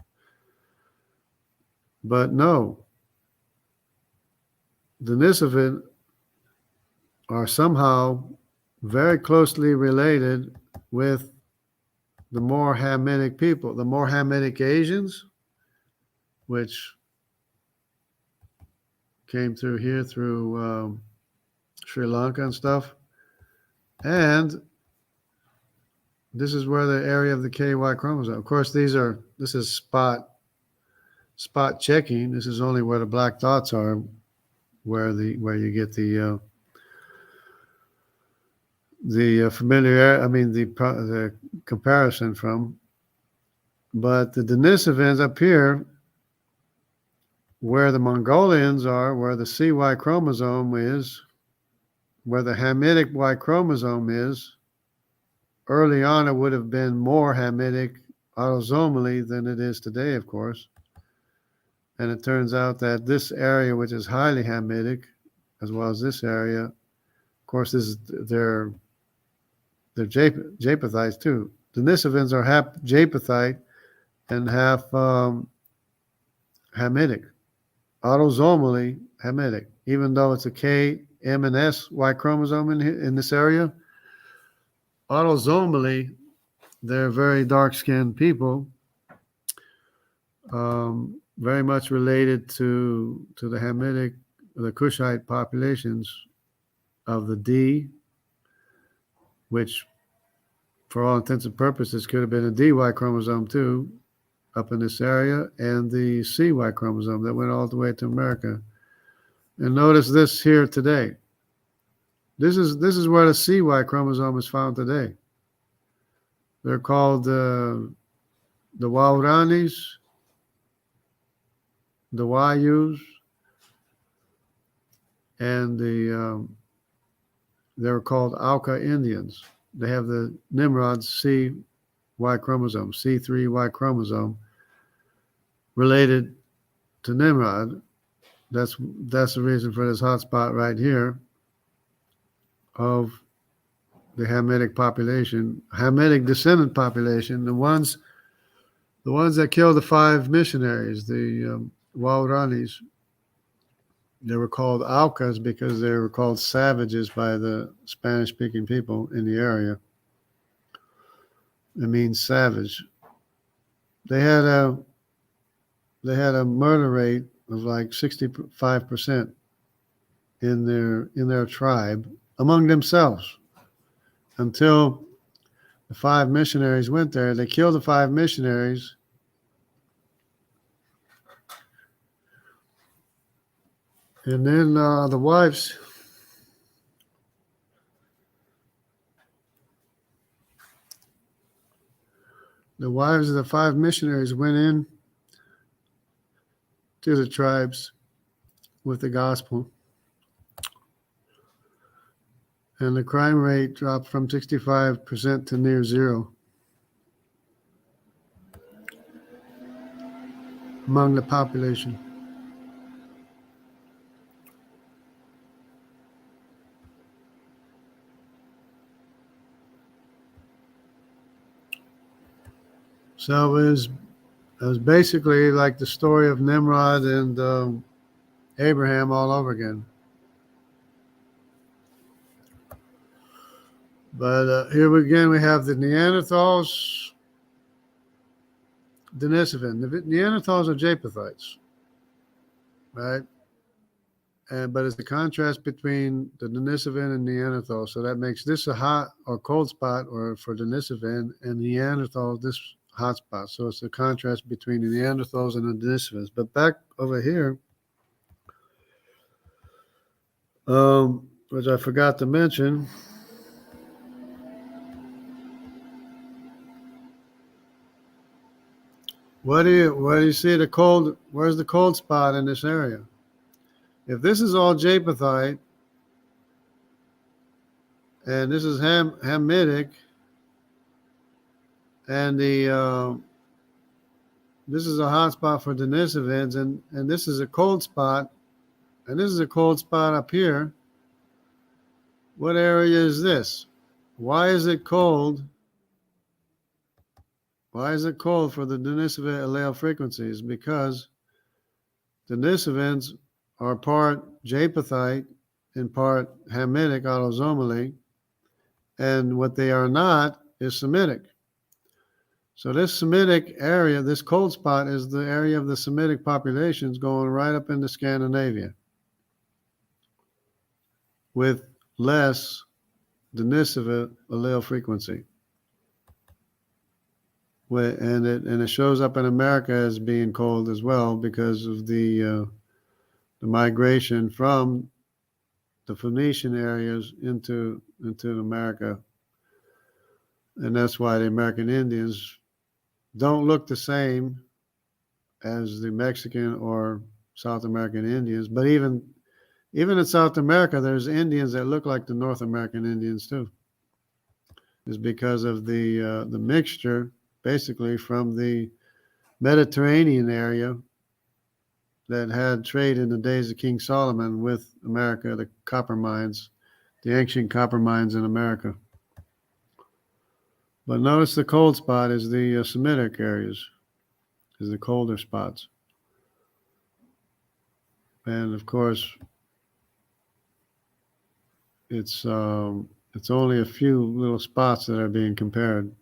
But no, Denisovan are somehow very closely related with the more Hamitic people, the more Hamitic Asians, which came through here through Sri Lanka and stuff. And this is where the area of the KY chromosome. Of course, this is spot checking. This is only where the black dots are, where you get the familiar. I mean the comparison from. But the Denisovans up here, where the Mongolians are, where the CY chromosome is, where the Hamitic Y chromosome is, early on it would have been more Hamitic autosomally than it is today, of course. And it turns out that this area, which is highly Hamitic, as well as this area, of course, they're Japhethites too. Denisovans are half Japhethite and half Hamitic, autosomally Hamitic. Even though it's a K, M, and S Y chromosome in this area, autosomally, they're very dark-skinned people, very much related to the Hamitic, the Kushite populations of the D, which for all intents and purposes could have been a DY chromosome too, up in this area, and the CY chromosome that went all the way to America. And notice this here today. This is where the CY chromosome is found today. They're called the Wauranis, the Wayus, and they were called Auca Indians. They have the Nimrod CY chromosome, C3Y chromosome, related to Nimrod. That's the reason for this hotspot right here of the Hamitic population, Hamitic descendant population, the ones that killed the 5 missionaries, the Wauranis. They were called Aucas because they were called savages by the Spanish-speaking people in the area. It means savage. They had a murder rate of like 65% in their tribe among themselves until the 5 missionaries went there. They killed the 5 missionaries. And then the wives of the 5 missionaries went in to the tribes with the gospel. And the crime rate dropped from 65% to near zero among the population. So it was basically like the story of Nimrod and Abraham all over again. But here again, we have the Neanderthals, Denisovan. The Neanderthals are Japhethites, right? But it's the contrast between the Denisovan and Neanderthal. So that makes this a hot or cold spot, or for Denisovan, and Neanderthal this hot spot. So it's the contrast between the Neanderthals and the Denisovans. But back over here, which I forgot to mention. Where do you see the cold? Where's the cold spot in this area? If this is all Japhethite, and this is Hamitic, and this is a hot spot for Denisovans, and this is a cold spot, and this is a cold spot up here. What area is this? Why is it cold? Why is it cold for the Denisovan allele frequencies? Because Denisovans are part Japhethite and part Hamitic autosomally, and what they are not is Semitic. So this Semitic area, this cold spot, is the area of the Semitic populations going right up into Scandinavia with less Denisova allele frequency. And it shows up in America as being cold as well because of the migration from the Phoenician areas into America. And that's why the American Indians don't look the same as the Mexican or South American Indians. But even in South America, there's Indians that look like the North American Indians too. It's because of the mixture, basically, from the Mediterranean area that had trade in the days of King Solomon with America, the copper mines, the ancient copper mines in America. But notice the cold spot is the Semitic areas, is the colder spots. And of course, it's only a few little spots that are being compared.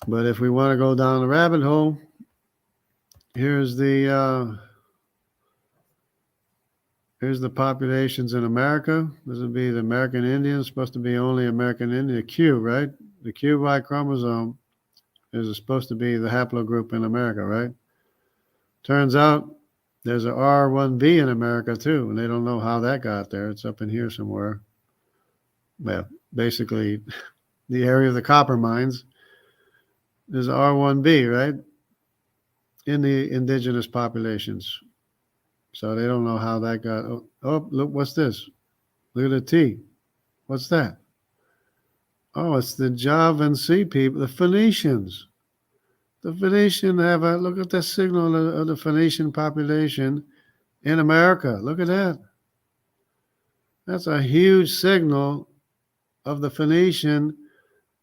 But if we want to go down the rabbit hole, here's the populations in America. This would be the American Indians, supposed to be only American Indian. The Q, right? The QY chromosome is supposed to be the haplogroup in America, right? Turns out there's a R1b in America too, and they don't know how that got there. It's up in here somewhere. Well, basically, the area of the copper mines is R1b, right? In the indigenous populations. So they don't know how that got. Oh, look, what's this? Look at the T. What's that? Oh, it's the Javan Sea people, the Phoenicians. The Phoenician have a look at the signal of the Phoenician population in America. Look at that. That's a huge signal of the Phoenician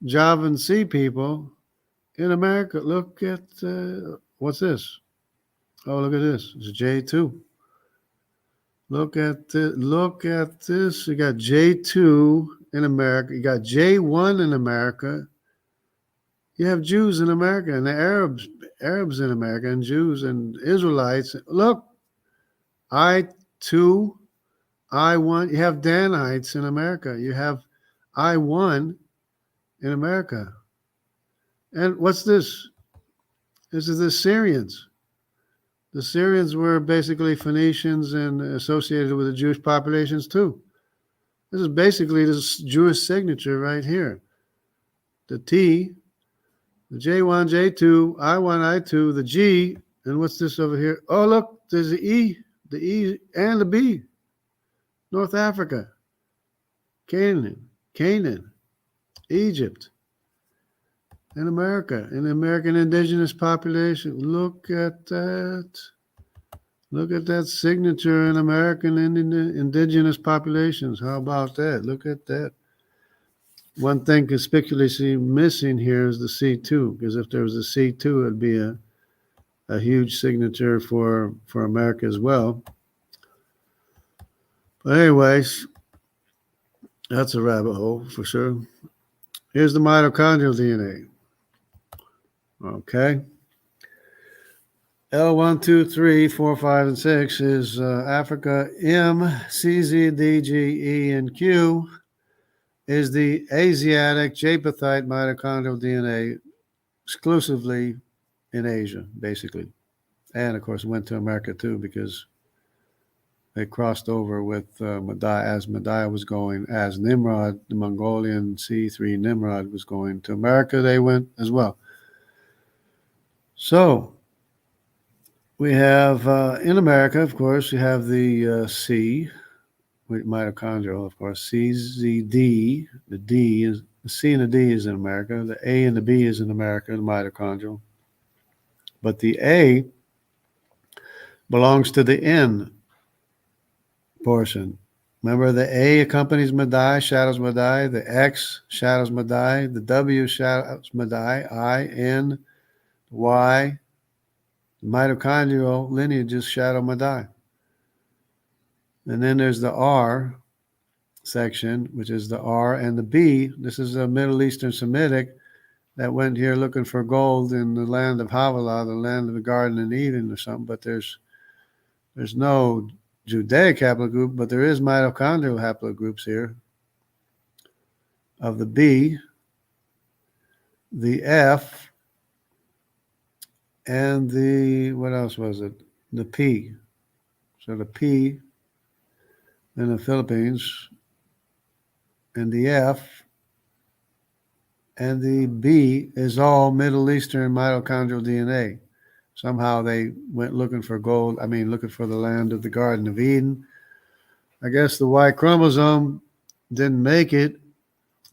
Javan Sea people in America. Look at what's this? Oh, look at this. It's J2. Look at this. You got J2 in America. You got J1 in America. You have Jews in America and the Arabs in America and Jews and Israelites. Look, I2, I1. You have Danites in America. You have I1 in America. And what's this? This is the Syrians. The Syrians were basically Phoenicians and associated with the Jewish populations too. This is basically this Jewish signature right here. The T, the J1, J2, I1, I2, the G, and what's this over here? Oh, look, there's the E and the B. North Africa, Canaan, Egypt, and America, and the American indigenous population. Look at that. Look at that signature in American indigenous populations. How about that? Look at that. one thing conspicuously missing here is the C2, because if there was a C2, it'd be a huge signature for America as well. But anyways, that's a rabbit hole for sure. Here's the mitochondrial DNA. Okay. L1, 2, 3, 4, 5, and 6 is Africa. M, C, Z, D, G, E, and Q is the Asiatic Japhethite mitochondrial DNA exclusively in Asia, basically. And, of course, went to America, too, because they crossed over with Madai as Madai was going, as Nimrod, the Mongolian C3 Nimrod was going to America, they went as well. So we have, in America, of course, you have the C, mitochondrial, of course, CZD, the D is, the C and the D is in America, the A and the B is in America, the mitochondrial. But the A belongs to the N portion. Remember, the A accompanies Madai, shadows Madai, the X shadows Madai, the W shadows Madai, I, N, Y, mitochondrial lineages shadow Madai. And then there's the R section, which is the R and the B. This is a Middle Eastern Semitic that went here looking for gold in the land of Havilah, the land of the Garden of Eden or something, but there's no Judaic haplogroup, but there is mitochondrial haplogroups here of the B, the F, and the, what else was it? The P. So the P in the Philippines, and the F, and the B is all Middle Eastern mitochondrial DNA. Somehow they went looking for gold, looking for the land of the Garden of Eden. I guess the Y chromosome didn't make it,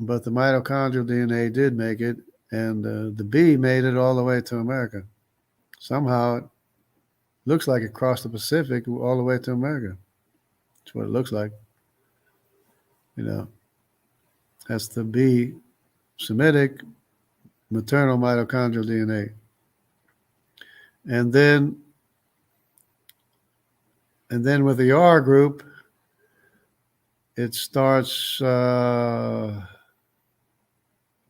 but the mitochondrial DNA did make it, and the B made it all the way to America. Somehow it looks like it crossed the Pacific all the way to America. That's what it looks like. That's the B, Semitic, maternal mitochondrial DNA. And then with the R group, it starts the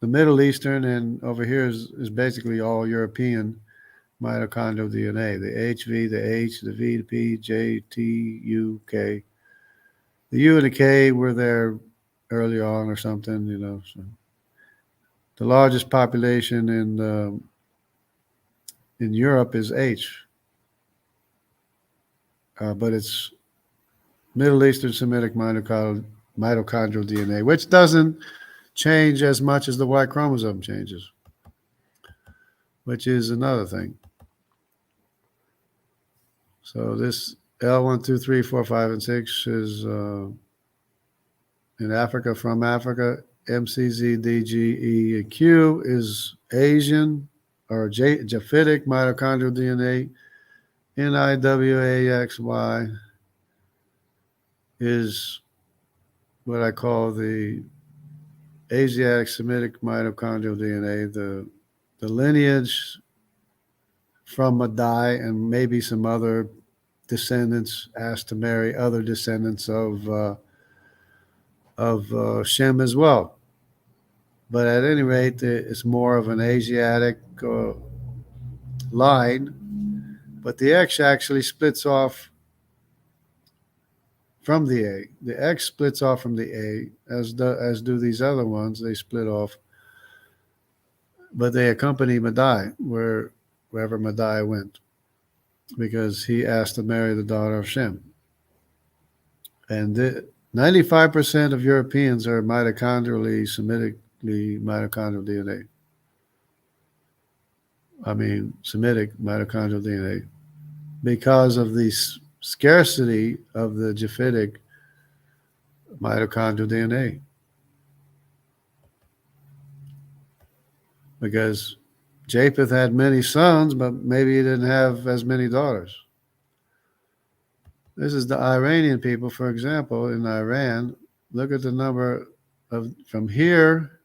Middle Eastern, and over here is basically all European mitochondrial DNA. The HV, the H, the V, the P, J, T, U, K. The U and the K were there early on or something, So the largest population in Europe is H, but it's Middle Eastern Semitic mitochondrial DNA, which doesn't change as much as the Y chromosome changes, which is another thing. So this L1, 2, 3, 4, 5, and 6 is in Africa, from Africa. M, C, Z, D, G, E, and Q is Asian or Japhetic mitochondrial DNA. N, I, W, A, X, Y is what I call the Asiatic Semitic mitochondrial DNA, the lineage from Madai and maybe some other descendants asked to marry other descendants of Shem as well. But at any rate, it's more of an Asiatic line. But the X actually splits off from the A. The X splits off from the A, as do these other ones. They split off. But they accompany Madai wherever Madai went, because he asked to marry the daughter of Shem. And 95% of Europeans are mitochondrially, Semitically mitochondrial DNA. Semitic mitochondrial DNA, because of the scarcity of the Japhetic mitochondrial DNA. Because Japheth had many sons, but maybe he didn't have as many daughters. This is the Iranian people, for example, in Iran. Look at the number from here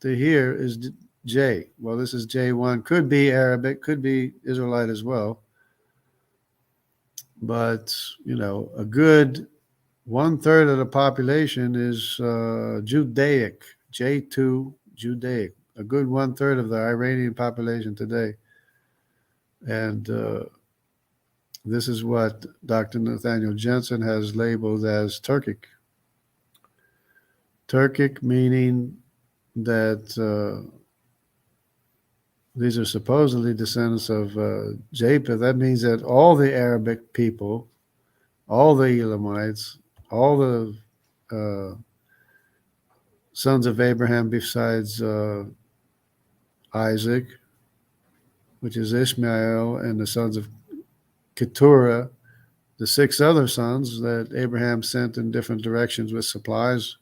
to here is J. Well, this is J1. Could be Arabic, could be Israelite as well. But, a good 1/3 of the population is Judaic, J2 Judaic. A good 1/3 of the Iranian population today. And this is what Dr. Nathaniel Jeanson has labeled as Turkic. Turkic meaning that these are supposedly descendants of Japheth. That means that all the Arabic people, all the Elamites, all the sons of Abraham besides Isaac, which is Ishmael, and the sons of Keturah, the 6 other sons that Abraham sent in different directions with supplies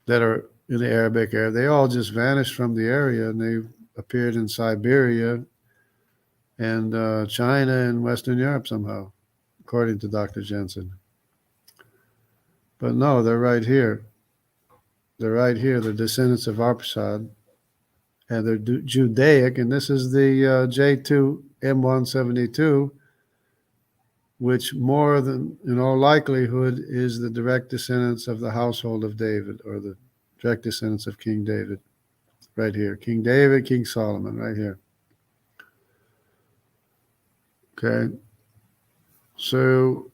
that are in the Arabic area, they all just vanished from the area, and they appeared in Siberia and China and Western Europe somehow, according to Dr. Jeanson. But no, they're right here. They're right here. They're descendants of Arpachshad, and they're Judaic, and this is the J2 M172, which more than in all likelihood is the direct descendants of the household of David, or the direct descendants of King David, right here. King David, King Solomon, right here. Okay. So,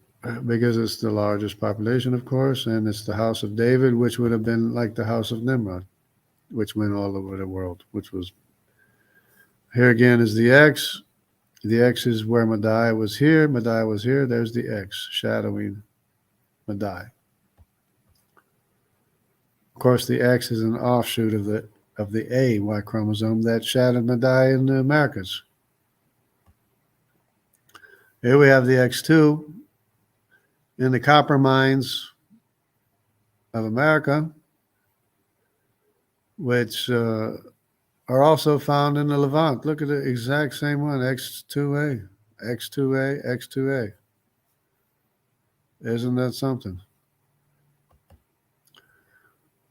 because it's the largest population, of course, and it's the house of David, which would have been like the house of Nimrod, which went all over the world, which was, here again is the X. The X is where Madai was here. Madai was here. There's the X, shadowing Madai. Of course, the X is an offshoot of the A Y chromosome that shadowed Madai in the Americas. Here we have the X2 in the copper mines of America, which are also found in the Levant. Look at the exact same one, X2A, X2A, X2A. Isn't that something?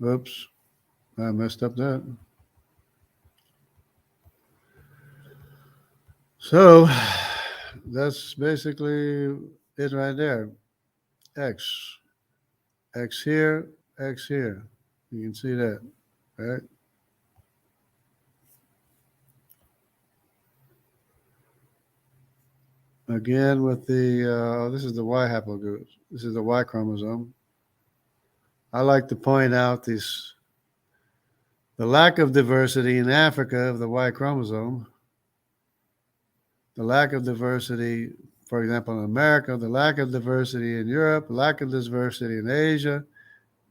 Oops, I messed up that. So that's basically it right there. X here, X here. You can see that, right? Again with the, this is the Y haplogroup. This is the Y chromosome. I like to point out the lack of diversity in Africa of the Y chromosome, the lack of diversity, for example, in America, the lack of diversity in Europe, the lack of diversity in Asia,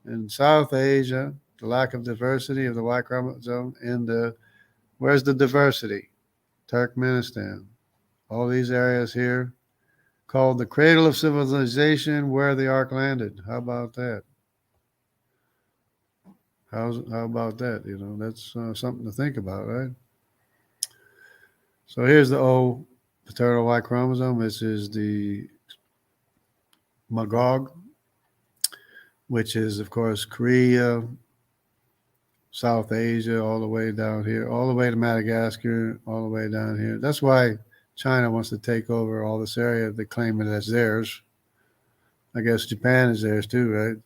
in South Asia, the lack of diversity of the Y chromosome where's the diversity? Turkmenistan. All these areas here called the cradle of civilization, where the ark landed. How about that? How about that? That's something to think about, right? So here's the O paternal Y chromosome. This is the Magog, which is, of course, Korea, South Asia, all the way down here, all the way to Madagascar, all the way down here. That's why China wants to take over all this area. They claim it as theirs. I guess Japan is theirs too, right?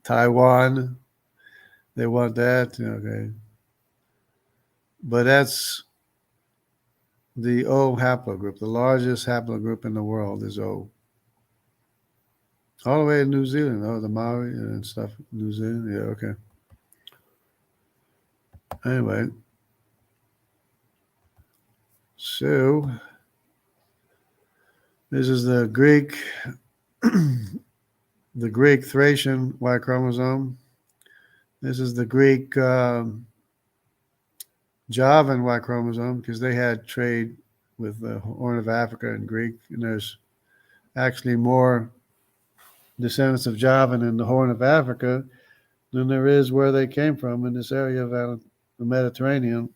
Taiwan, they want that. Okay. But that's the O haplogroup. The largest haplogroup in the world is O. All the way to New Zealand, the Maori and stuff. New Zealand, yeah, okay. Anyway, so this is the Greek, the Greek Thracian Y chromosome. This is the Greek Javan Y chromosome, because they had trade with the Horn of Africa and Greek, and there's actually more descendants of Javan in the Horn of Africa than there is where they came from in this area of the Mediterranean.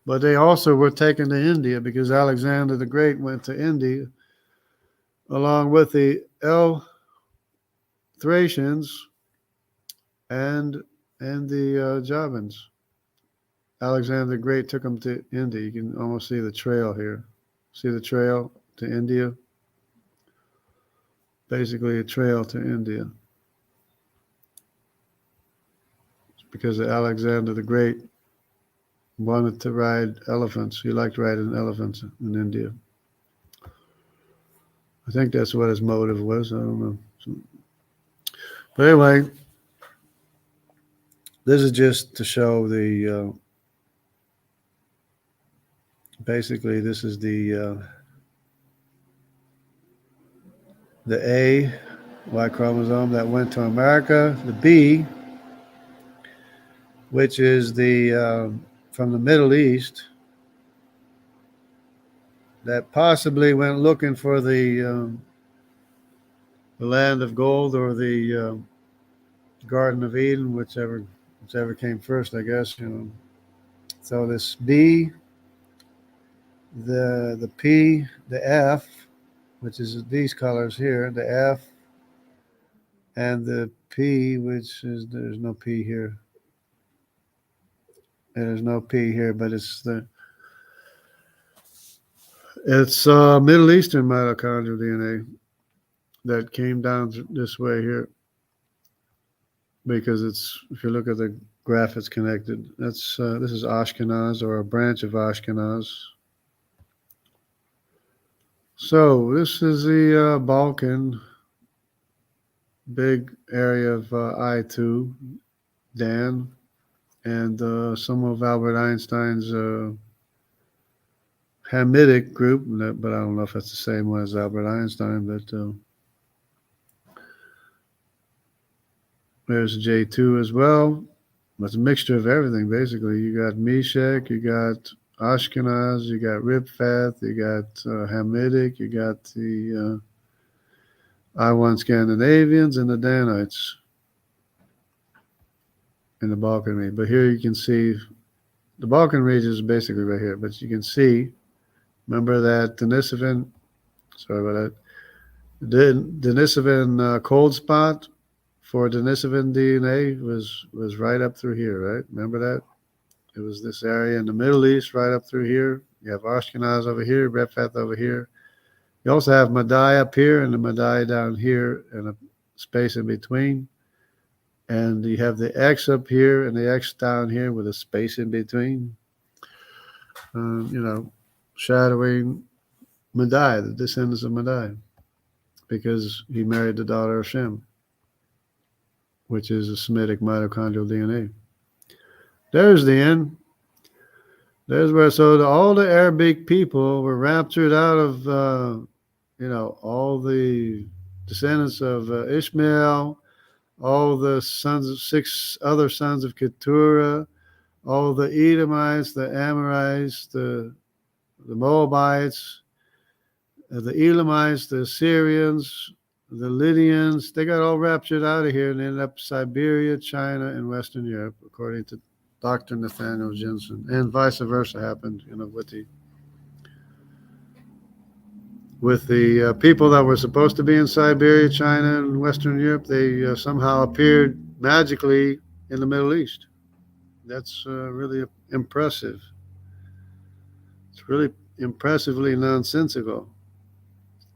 But they also were taken to India because Alexander the Great went to India along with the Thracians and and the Javans. Alexander the Great took them to India. You can almost see the trail here. See the trail to India? Basically a trail to India. It's because Alexander the Great wanted to ride elephants. He liked riding elephants in India. I think that's what his motive was. I don't know. But anyway, this is just to show basically this is the A, Y chromosome that went to America. The B, which is from the Middle East, that possibly went looking for the land of gold or the Garden of Eden, whichever came first, I guess. So this B, the P, the F, which is these colors here, the F, and the P, which is there's no P here. There's no P here, but it's Middle Eastern mitochondrial DNA that came down this way here, because if you look at the graph, it's connected. This is Ashkenaz, or a branch of Ashkenaz. So this is the Balkan, big area of I2, Dan, and some of Albert Einstein's Hamitic group, but I don't know if that's the same one as Albert Einstein, but there's J2 as well. It's a mixture of everything, basically. You got Meshach, you got Ashkenaz, you got Ripfath, you got Hamitic, you got the I1 Scandinavians and the Danites in the Balkan region. But here you can see the Balkan region is basically right here. But you can see, remember that Denisovan, sorry about that, Denisovan cold spot for Denisovan DNA was right up through here, right? Remember that? It was this area in the Middle East, right up through here. You have Ashkenaz over here, Riphath over here. You also have Madai up here and the Madai down here and a space in between. And you have the X up here and the X down here with a space in between. Shadowing Madai, the descendants of Madai, because he married the daughter of Shem, which is a Semitic mitochondrial DNA. There's the end. There's where, all the Arabic people were raptured out of, all the descendants of Ishmael, all the six other sons of Keturah, all the Edomites, the Amorites, the Moabites, the Elamites, the Assyrians, the Lydians. They got all raptured out of here and ended up Siberia, China, and Western Europe, according to Dr. Nathaniel Jeanson, and vice versa happened, with the people that were supposed to be in Siberia, China, and Western Europe. They somehow appeared magically in the Middle East. That's really impressive. It's really impressively nonsensical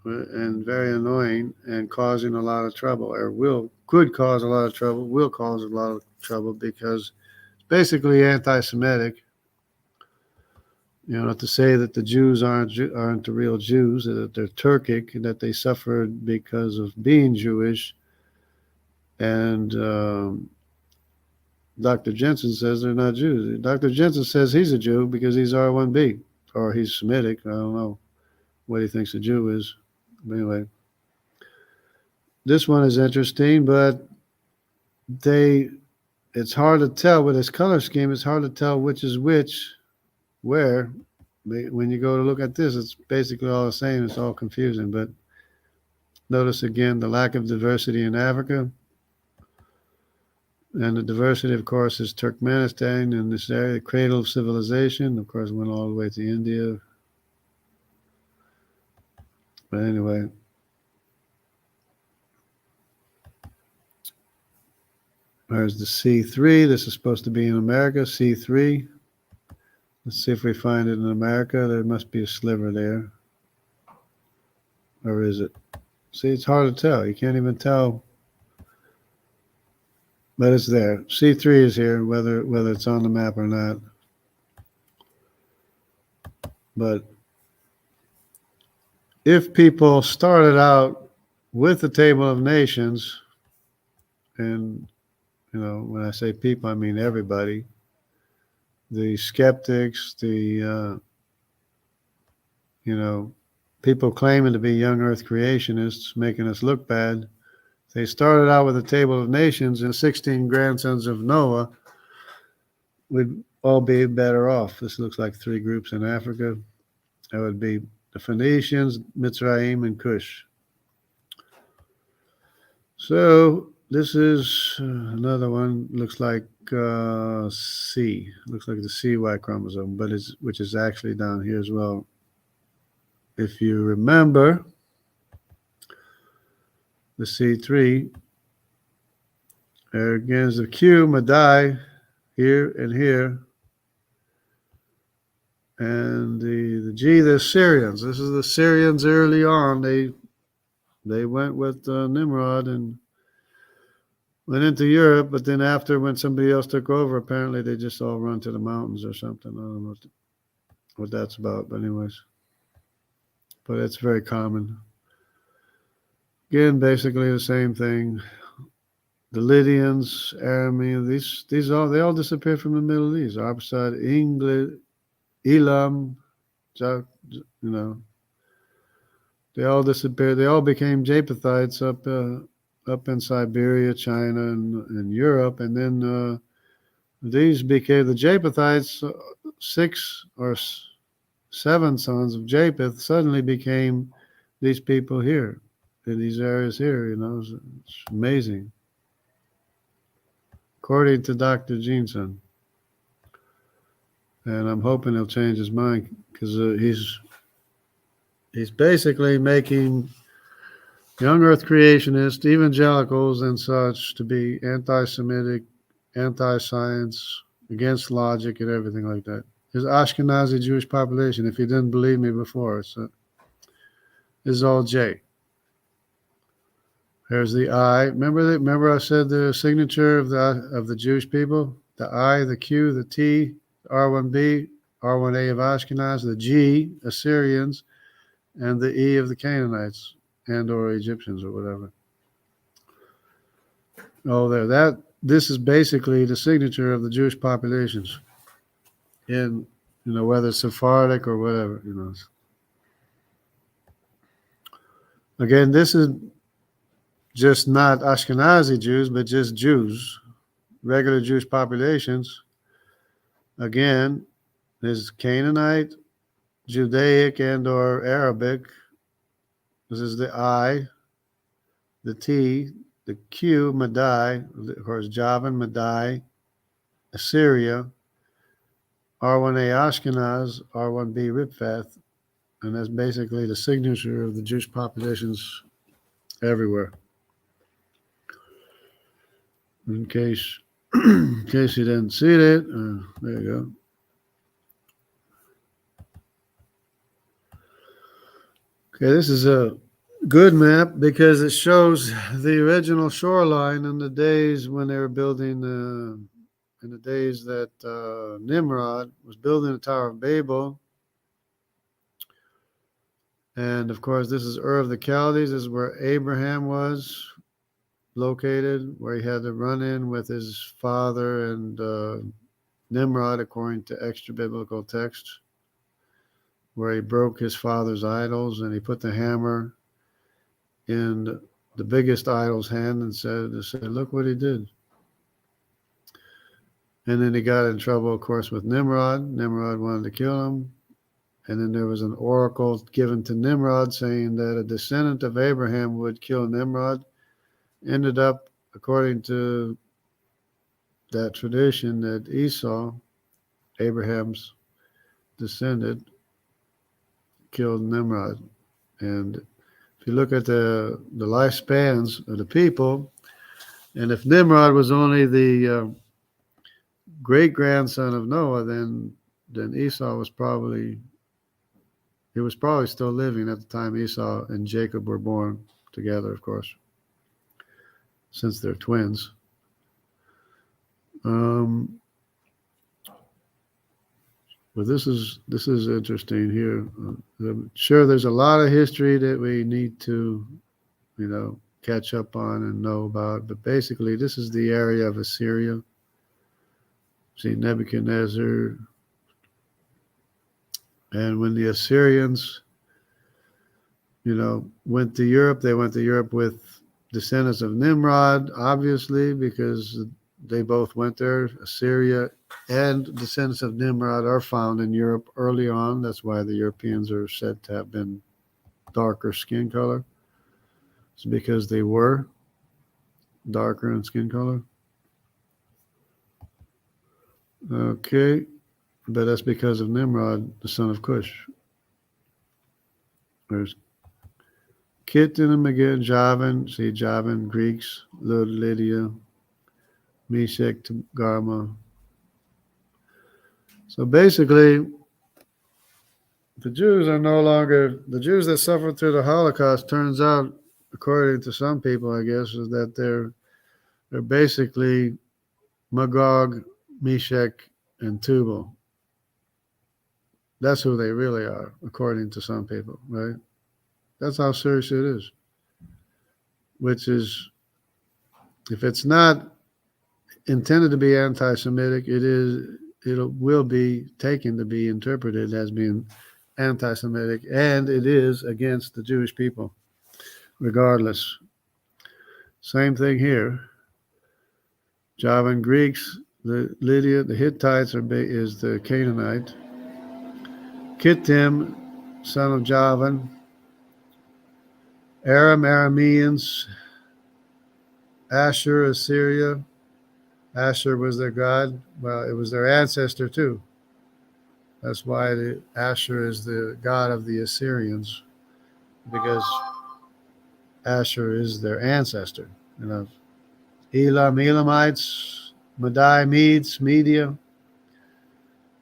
and very annoying and causing a lot of trouble, or could cause a lot of trouble, will cause a lot of trouble, because basically anti-Semitic, to say that the Jews aren't the real Jews, that they're Turkic, and that they suffered because of being Jewish. And Dr. Jeanson says they're not Jews. Dr. Jeanson says he's a Jew because he's R1b, or he's Semitic. I don't know what he thinks a Jew is. But anyway, this one is interesting, but it's hard to tell with this color scheme. It's hard to tell which is which, where. When you go to look at this, it's basically all the same. It's all confusing. But notice again the lack of diversity in Africa. And the diversity, of course, is Turkmenistan in this area, the cradle of civilization. Of course, went all the way to India. But anyway, There's the C3. This is supposed to be in America, C3. Let's see if we find it in America. There must be a sliver there. Or is it? See, it's hard to tell. You can't even tell. But it's there. C3 is here, whether it's on the map or not. But if people started out with the Table of Nations, and when I say people, I mean everybody, the skeptics, the people claiming to be young Earth creationists, making us look bad. They started out with the Table of Nations, and 16 grandsons of Noah would all be better off. This looks like 3 groups in Africa. That would be the Phoenicians, Mitzrayim, and Cush. So this is another one. Looks like C. Looks like the CY chromosome, which is actually down here as well. If you remember, the C3, there again is the Q, Madai, here and here. And the G, the Syrians. This is the Syrians early on. They went with Nimrod and went into Europe, but then after, when somebody else took over, apparently they just all run to the mountains or something. I don't know what that's about, but anyways. But it's very common. Again, basically the same thing. The Lydians, Arameans, they all disappeared from the Middle East. Arpsad, England, Elam, they all disappeared. They all became Japhethites up in Siberia, China, and Europe, and then these became the Japhethites. 6 or 7 sons of Japheth suddenly became these people here in these areas here. It's amazing. According to Dr. Jeanson. And I'm hoping he'll change his mind, because he's basically making young Earth creationists, evangelicals, and such to be anti-Semitic, anti-science, against logic, and everything like that. There's Ashkenazi Jewish population. If you didn't believe me before, it's all J. There's the I. Remember I said the signature of the Jewish people? The I, the Q, the T, R1B, R1A of Ashkenaz, the G, Assyrians, and the E of the Canaanites and or Egyptians or whatever. Oh, there. This is basically the signature of the Jewish populations in, whether it's Sephardic or whatever, Again, this is just not Ashkenazi Jews, but just Jews, regular Jewish populations. Again, there's Canaanite, Judaic, and or Arabic. This is the I, the T, the Q, Madai, of course, Javan, Madai, Assyria, R1A Ashkenaz, R1B Riphath, and that's basically the signature of the Jewish populations everywhere. In case you didn't see it, there you go. Okay, this is a good map because it shows the original shoreline in the days when they were building, in the days that Nimrod was building the Tower of Babel. And of course, this is Ur of the Chaldees. This is where Abraham was located, where he had to run in with his father and Nimrod, according to extra biblical texts, where he broke his father's idols and he put the hammer in the biggest idol's hand and said, look what he did. And then he got in trouble, of course, with Nimrod. Nimrod wanted to kill him. And then there was an oracle given to Nimrod saying that a descendant of Abraham would kill Nimrod. Ended up, according to that tradition, that Esau, Abraham's descendant, killed Nimrod. And if you look at the lifespans of the people, And if Nimrod was only the great grandson of Noah, then Esau was probably still living at the time Esau and Jacob were born together, of course, since they're twins. But this is interesting here. I'm sure there's a lot of history that we need to, catch up on and know about. But basically, this is the area of Assyria. See Nebuchadnezzar, and when the Assyrians, went to Europe, they went to Europe with descendants of Nimrod, obviously, because they both went there. Assyria and descendants of Nimrod are found in Europe early on. That's why the Europeans are said to have been darker skin color. It's because they were darker in skin color. Okay, but that's because of Nimrod, the son of Cush. There's Kittim and again, Javan, see Javan, Greeks, Lydia, Meshech, Garma. So basically, the Jews are no longer, the Jews that suffered through the Holocaust, turns out, according to some people, I guess, is that they're basically Magog, Meshech, and Tubal. That's who they really are, according to some people, right? That's how serious it is. Which is, if it's not intended to be anti-Semitic, it will be taken to be interpreted as being anti-Semitic, and it is against the Jewish people, regardless. Same thing here. Javan Greeks, the Lydia, the Hittites is the Canaanite. Kittim, son of Javan. Aram, Arameans. Asher, Assyria. Asher was their god. Well, it was their ancestor too. That's why Asher is the god of the Assyrians, because Asher is their ancestor. Elam, Elamites, Madai, Medes, Media,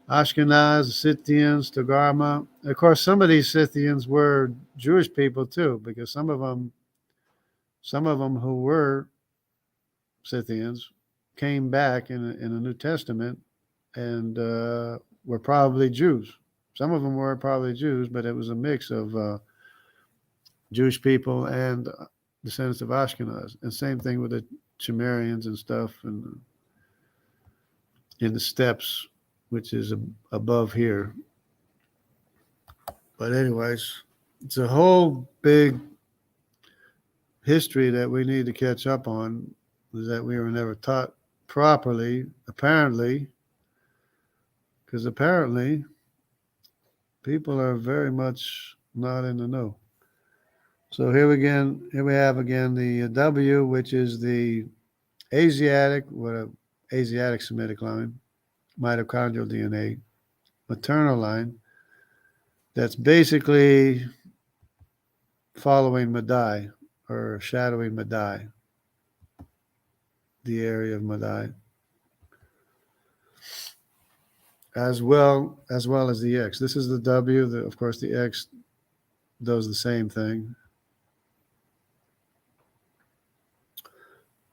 Ashkenaz, Scythians, Togarma. Of course, some of these Scythians were Jewish people too, because some of them who were Scythians came back in the New Testament and were probably Jews. Some of them were probably Jews, but it was a mix of Jewish people and descendants of Ashkenaz. And same thing with the Chimerians and stuff, and in the steppes, which is above here. But anyways, it's a whole big history that we need to catch up on, that we were never taught properly, apparently, because apparently people are very much not in the know. So here we have again the W, which is the Asiatic Semitic line, mitochondrial DNA, maternal line, that's basically following Madai or shadowing Madai, the area of Madai, as well as the X. This is the W. Of course, the X does the same thing.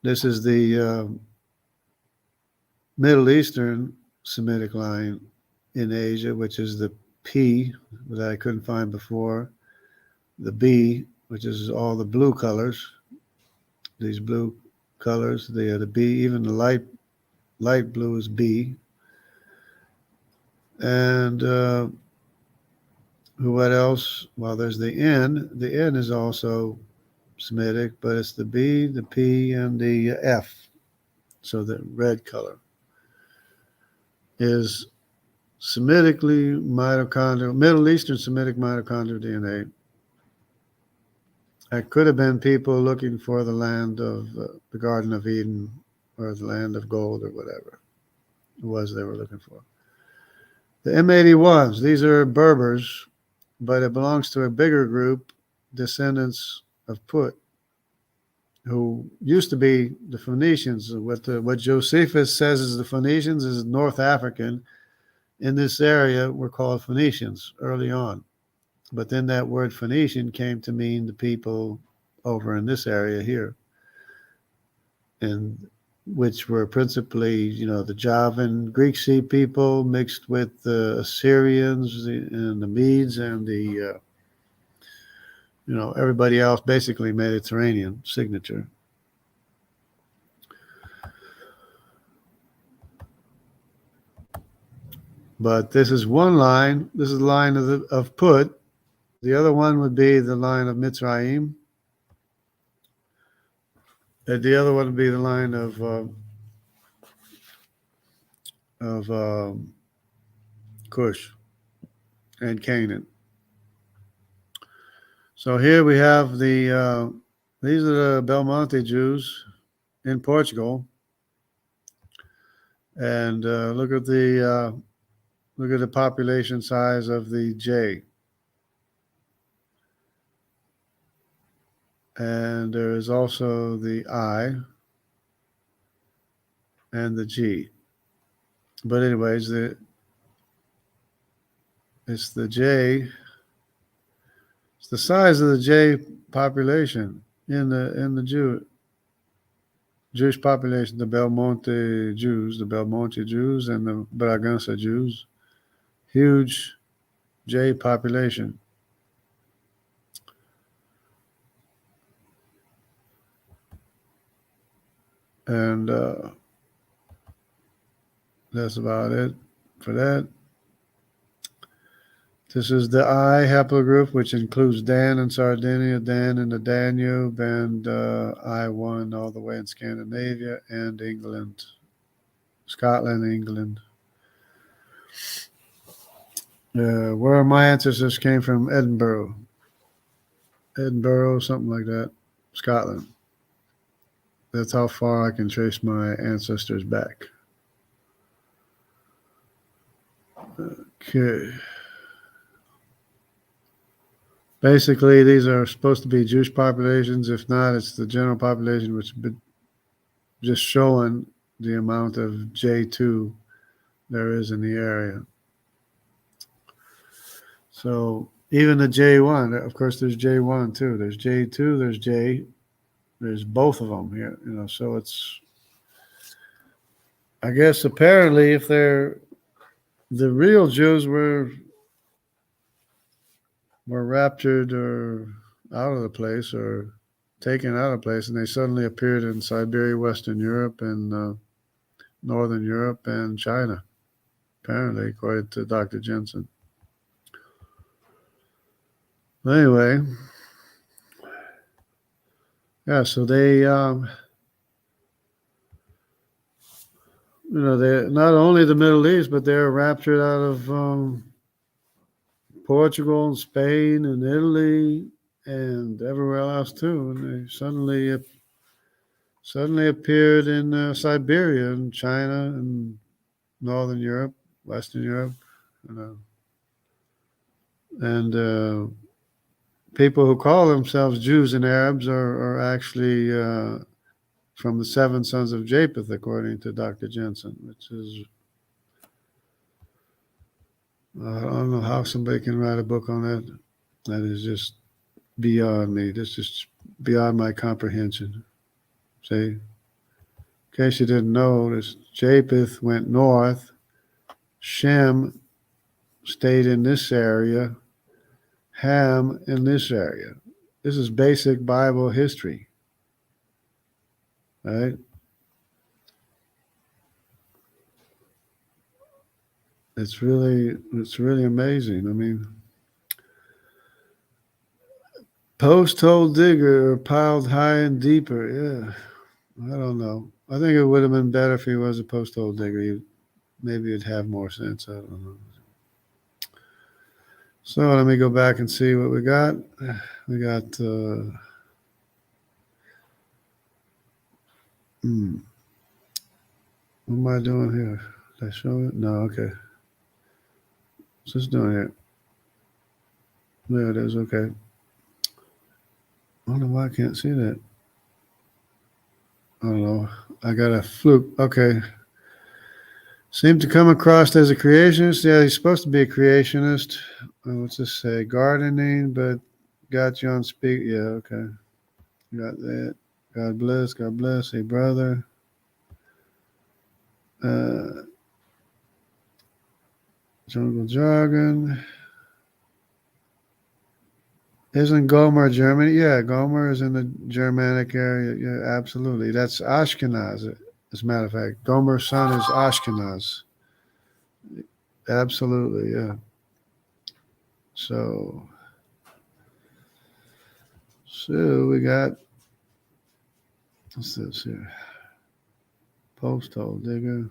This is the Middle Eastern Semitic line in Asia, which is the P that I couldn't find before, the B, which is all the blue colors, these blue colors, the B, even the light blue is B. And what else? Well, there's the N. The N is also Semitic, but it's the B, the P, and the F. So the red color is Semitically mitochondrial, Middle Eastern Semitic mitochondrial DNA. It could have been people looking for the land of the Garden of Eden or the land of gold or whatever it was they were looking for. The M81s, these are Berbers, but it belongs to a bigger group, descendants of Put. who used to be the Phoenicians. What Josephus says is the Phoenicians is North African. In this area were called Phoenicians early on. But then that word Phoenician came to mean the people over in this area here, and which were principally, the Javan Greek Sea people mixed with the Assyrians and the Medes and the, everybody else, basically Mediterranean signature. But this is one line. This is the line of Put. The other one would be the line of Mitzrayim. And the other one would be the line of Cush and Canaan. So here we have these are the Belmonte Jews in Portugal, and look at the population size of the J. And there is also the I and the G. But anyways, it's the J. It's the size of the J population in the Jewish population, the Belmonte Jews, and the Bragança Jews. Huge J population. And that's about it for that. This is the I haplogroup, which includes Dan in Sardinia, Dan in the Danube, and I1 all the way in Scandinavia and England, Scotland, England. Where my ancestors came from, Edinburgh, something like that, Scotland. That's how far I can trace my ancestors back. Okay. Basically, these are supposed to be Jewish populations. If not, it's the general population, which is just showing the amount of J2 there is in the area. So even the J1, of course, there's J1 too. There's J2, there's J. There's both of them here, so it's, I guess, apparently, if the real Jews were raptured or out of the place or taken out of place, and they suddenly appeared in Siberia, Western Europe, and Northern Europe, and China, apparently, according to Dr. Jeanson. Anyway, yeah, so they, they're not only the Middle East, but they're raptured out of Portugal and Spain and Italy and everywhere else too, and they suddenly appeared in Siberia and China and Northern Europe, Western Europe, and people who call themselves Jews and Arabs are actually from the 7 sons of Japheth, according to Dr. Jeanson, which is, I don't know how somebody can write a book on that. That is just beyond me. That's just beyond my comprehension. See, in case you didn't know, this Japheth went north. Shem stayed in this area. Ham in this area. This is basic Bible history, right? It's really amazing. I mean, post-hole digger, piled high and deeper. Yeah, I don't know. I think it would have been better if he was a post-hole digger. Maybe it'd have more sense. I don't know. So let me go back and see what we got. We got what am I doing here? Did I show it? No, okay. What's this doing here? There it is, okay. I don't know why I can't see that. I don't know. I got a fluke. Okay. Seemed to come across as a creationist. Yeah, he's supposed to be a creationist. What's this say? Gardening, but got you on speak. Yeah, okay. Got that. God bless. God bless. Hey, brother. Uh, jungle jargon. Isn't Gomer Germany? Yeah, Gomer is in the Germanic area. Yeah, absolutely. That's Ashkenaz. As a matter of fact, Gomer's son is Ashkenaz. Absolutely, yeah. So, we got, what's this here? Post hole digger.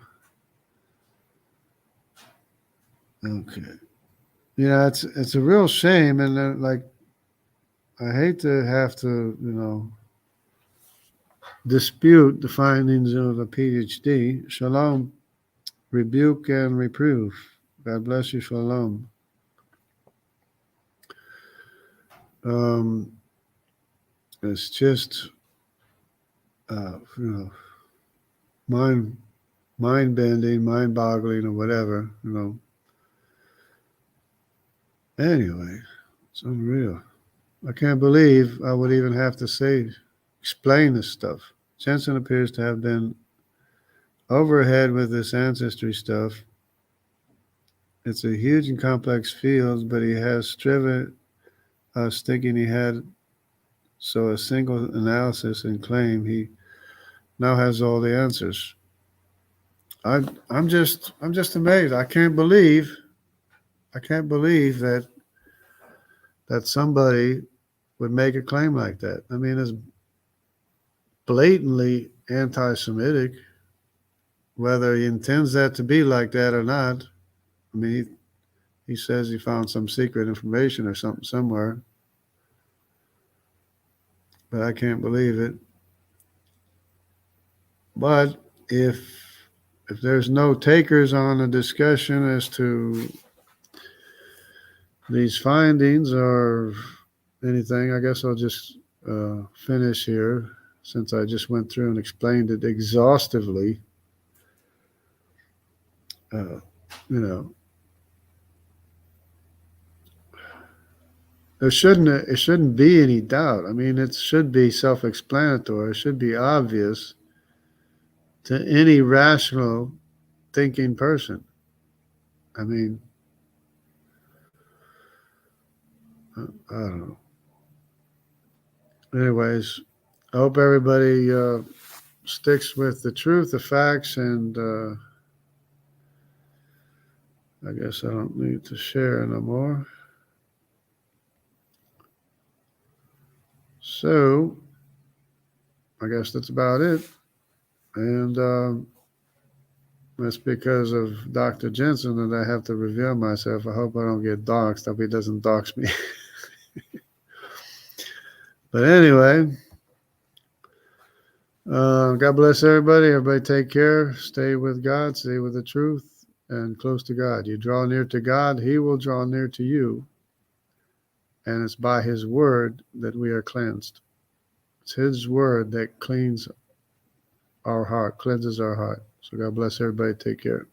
Okay. Yeah, it's a real shame, and like I hate to have to dispute the findings of a PhD. Shalom, rebuke and reprove. God bless you, shalom. Um, it's just mind mind bending, mind boggling, or whatever. Anyway, it's unreal. I can't believe I would even have to explain this stuff. Jensen appears to have been overhead with this ancestry stuff. It's a huge and complex field, but he has striven us thinking he had so a single analysis and claim he now has all the answers. I'm just amazed. I can't believe that somebody would make a claim like that. I mean, it's blatantly anti-Semitic, whether he intends that to be like that or not. I mean, he says he found some secret information or something somewhere, but I can't believe it. But if there's no takers on a discussion as to these findings or anything, I guess I'll just finish here since I just went through and explained it exhaustively. Uh, you know, it shouldn't be any doubt. I mean, it should be self-explanatory. It should be obvious to any rational thinking person. I mean, I don't know. Anyways, I hope everybody sticks with the truth, the facts, and I guess I don't need to share no more. So, I guess that's about it. And that's because of Dr. Jeanson that I have to reveal myself. I hope I don't get doxxed. I hope he doesn't dox me. But anyway, God bless everybody. Everybody take care. Stay with God. Stay with the truth and close to God. You draw near to God, He will draw near to you. And it's by His word that we are cleansed. It's His word that cleanses our heart. So God bless everybody. Take care.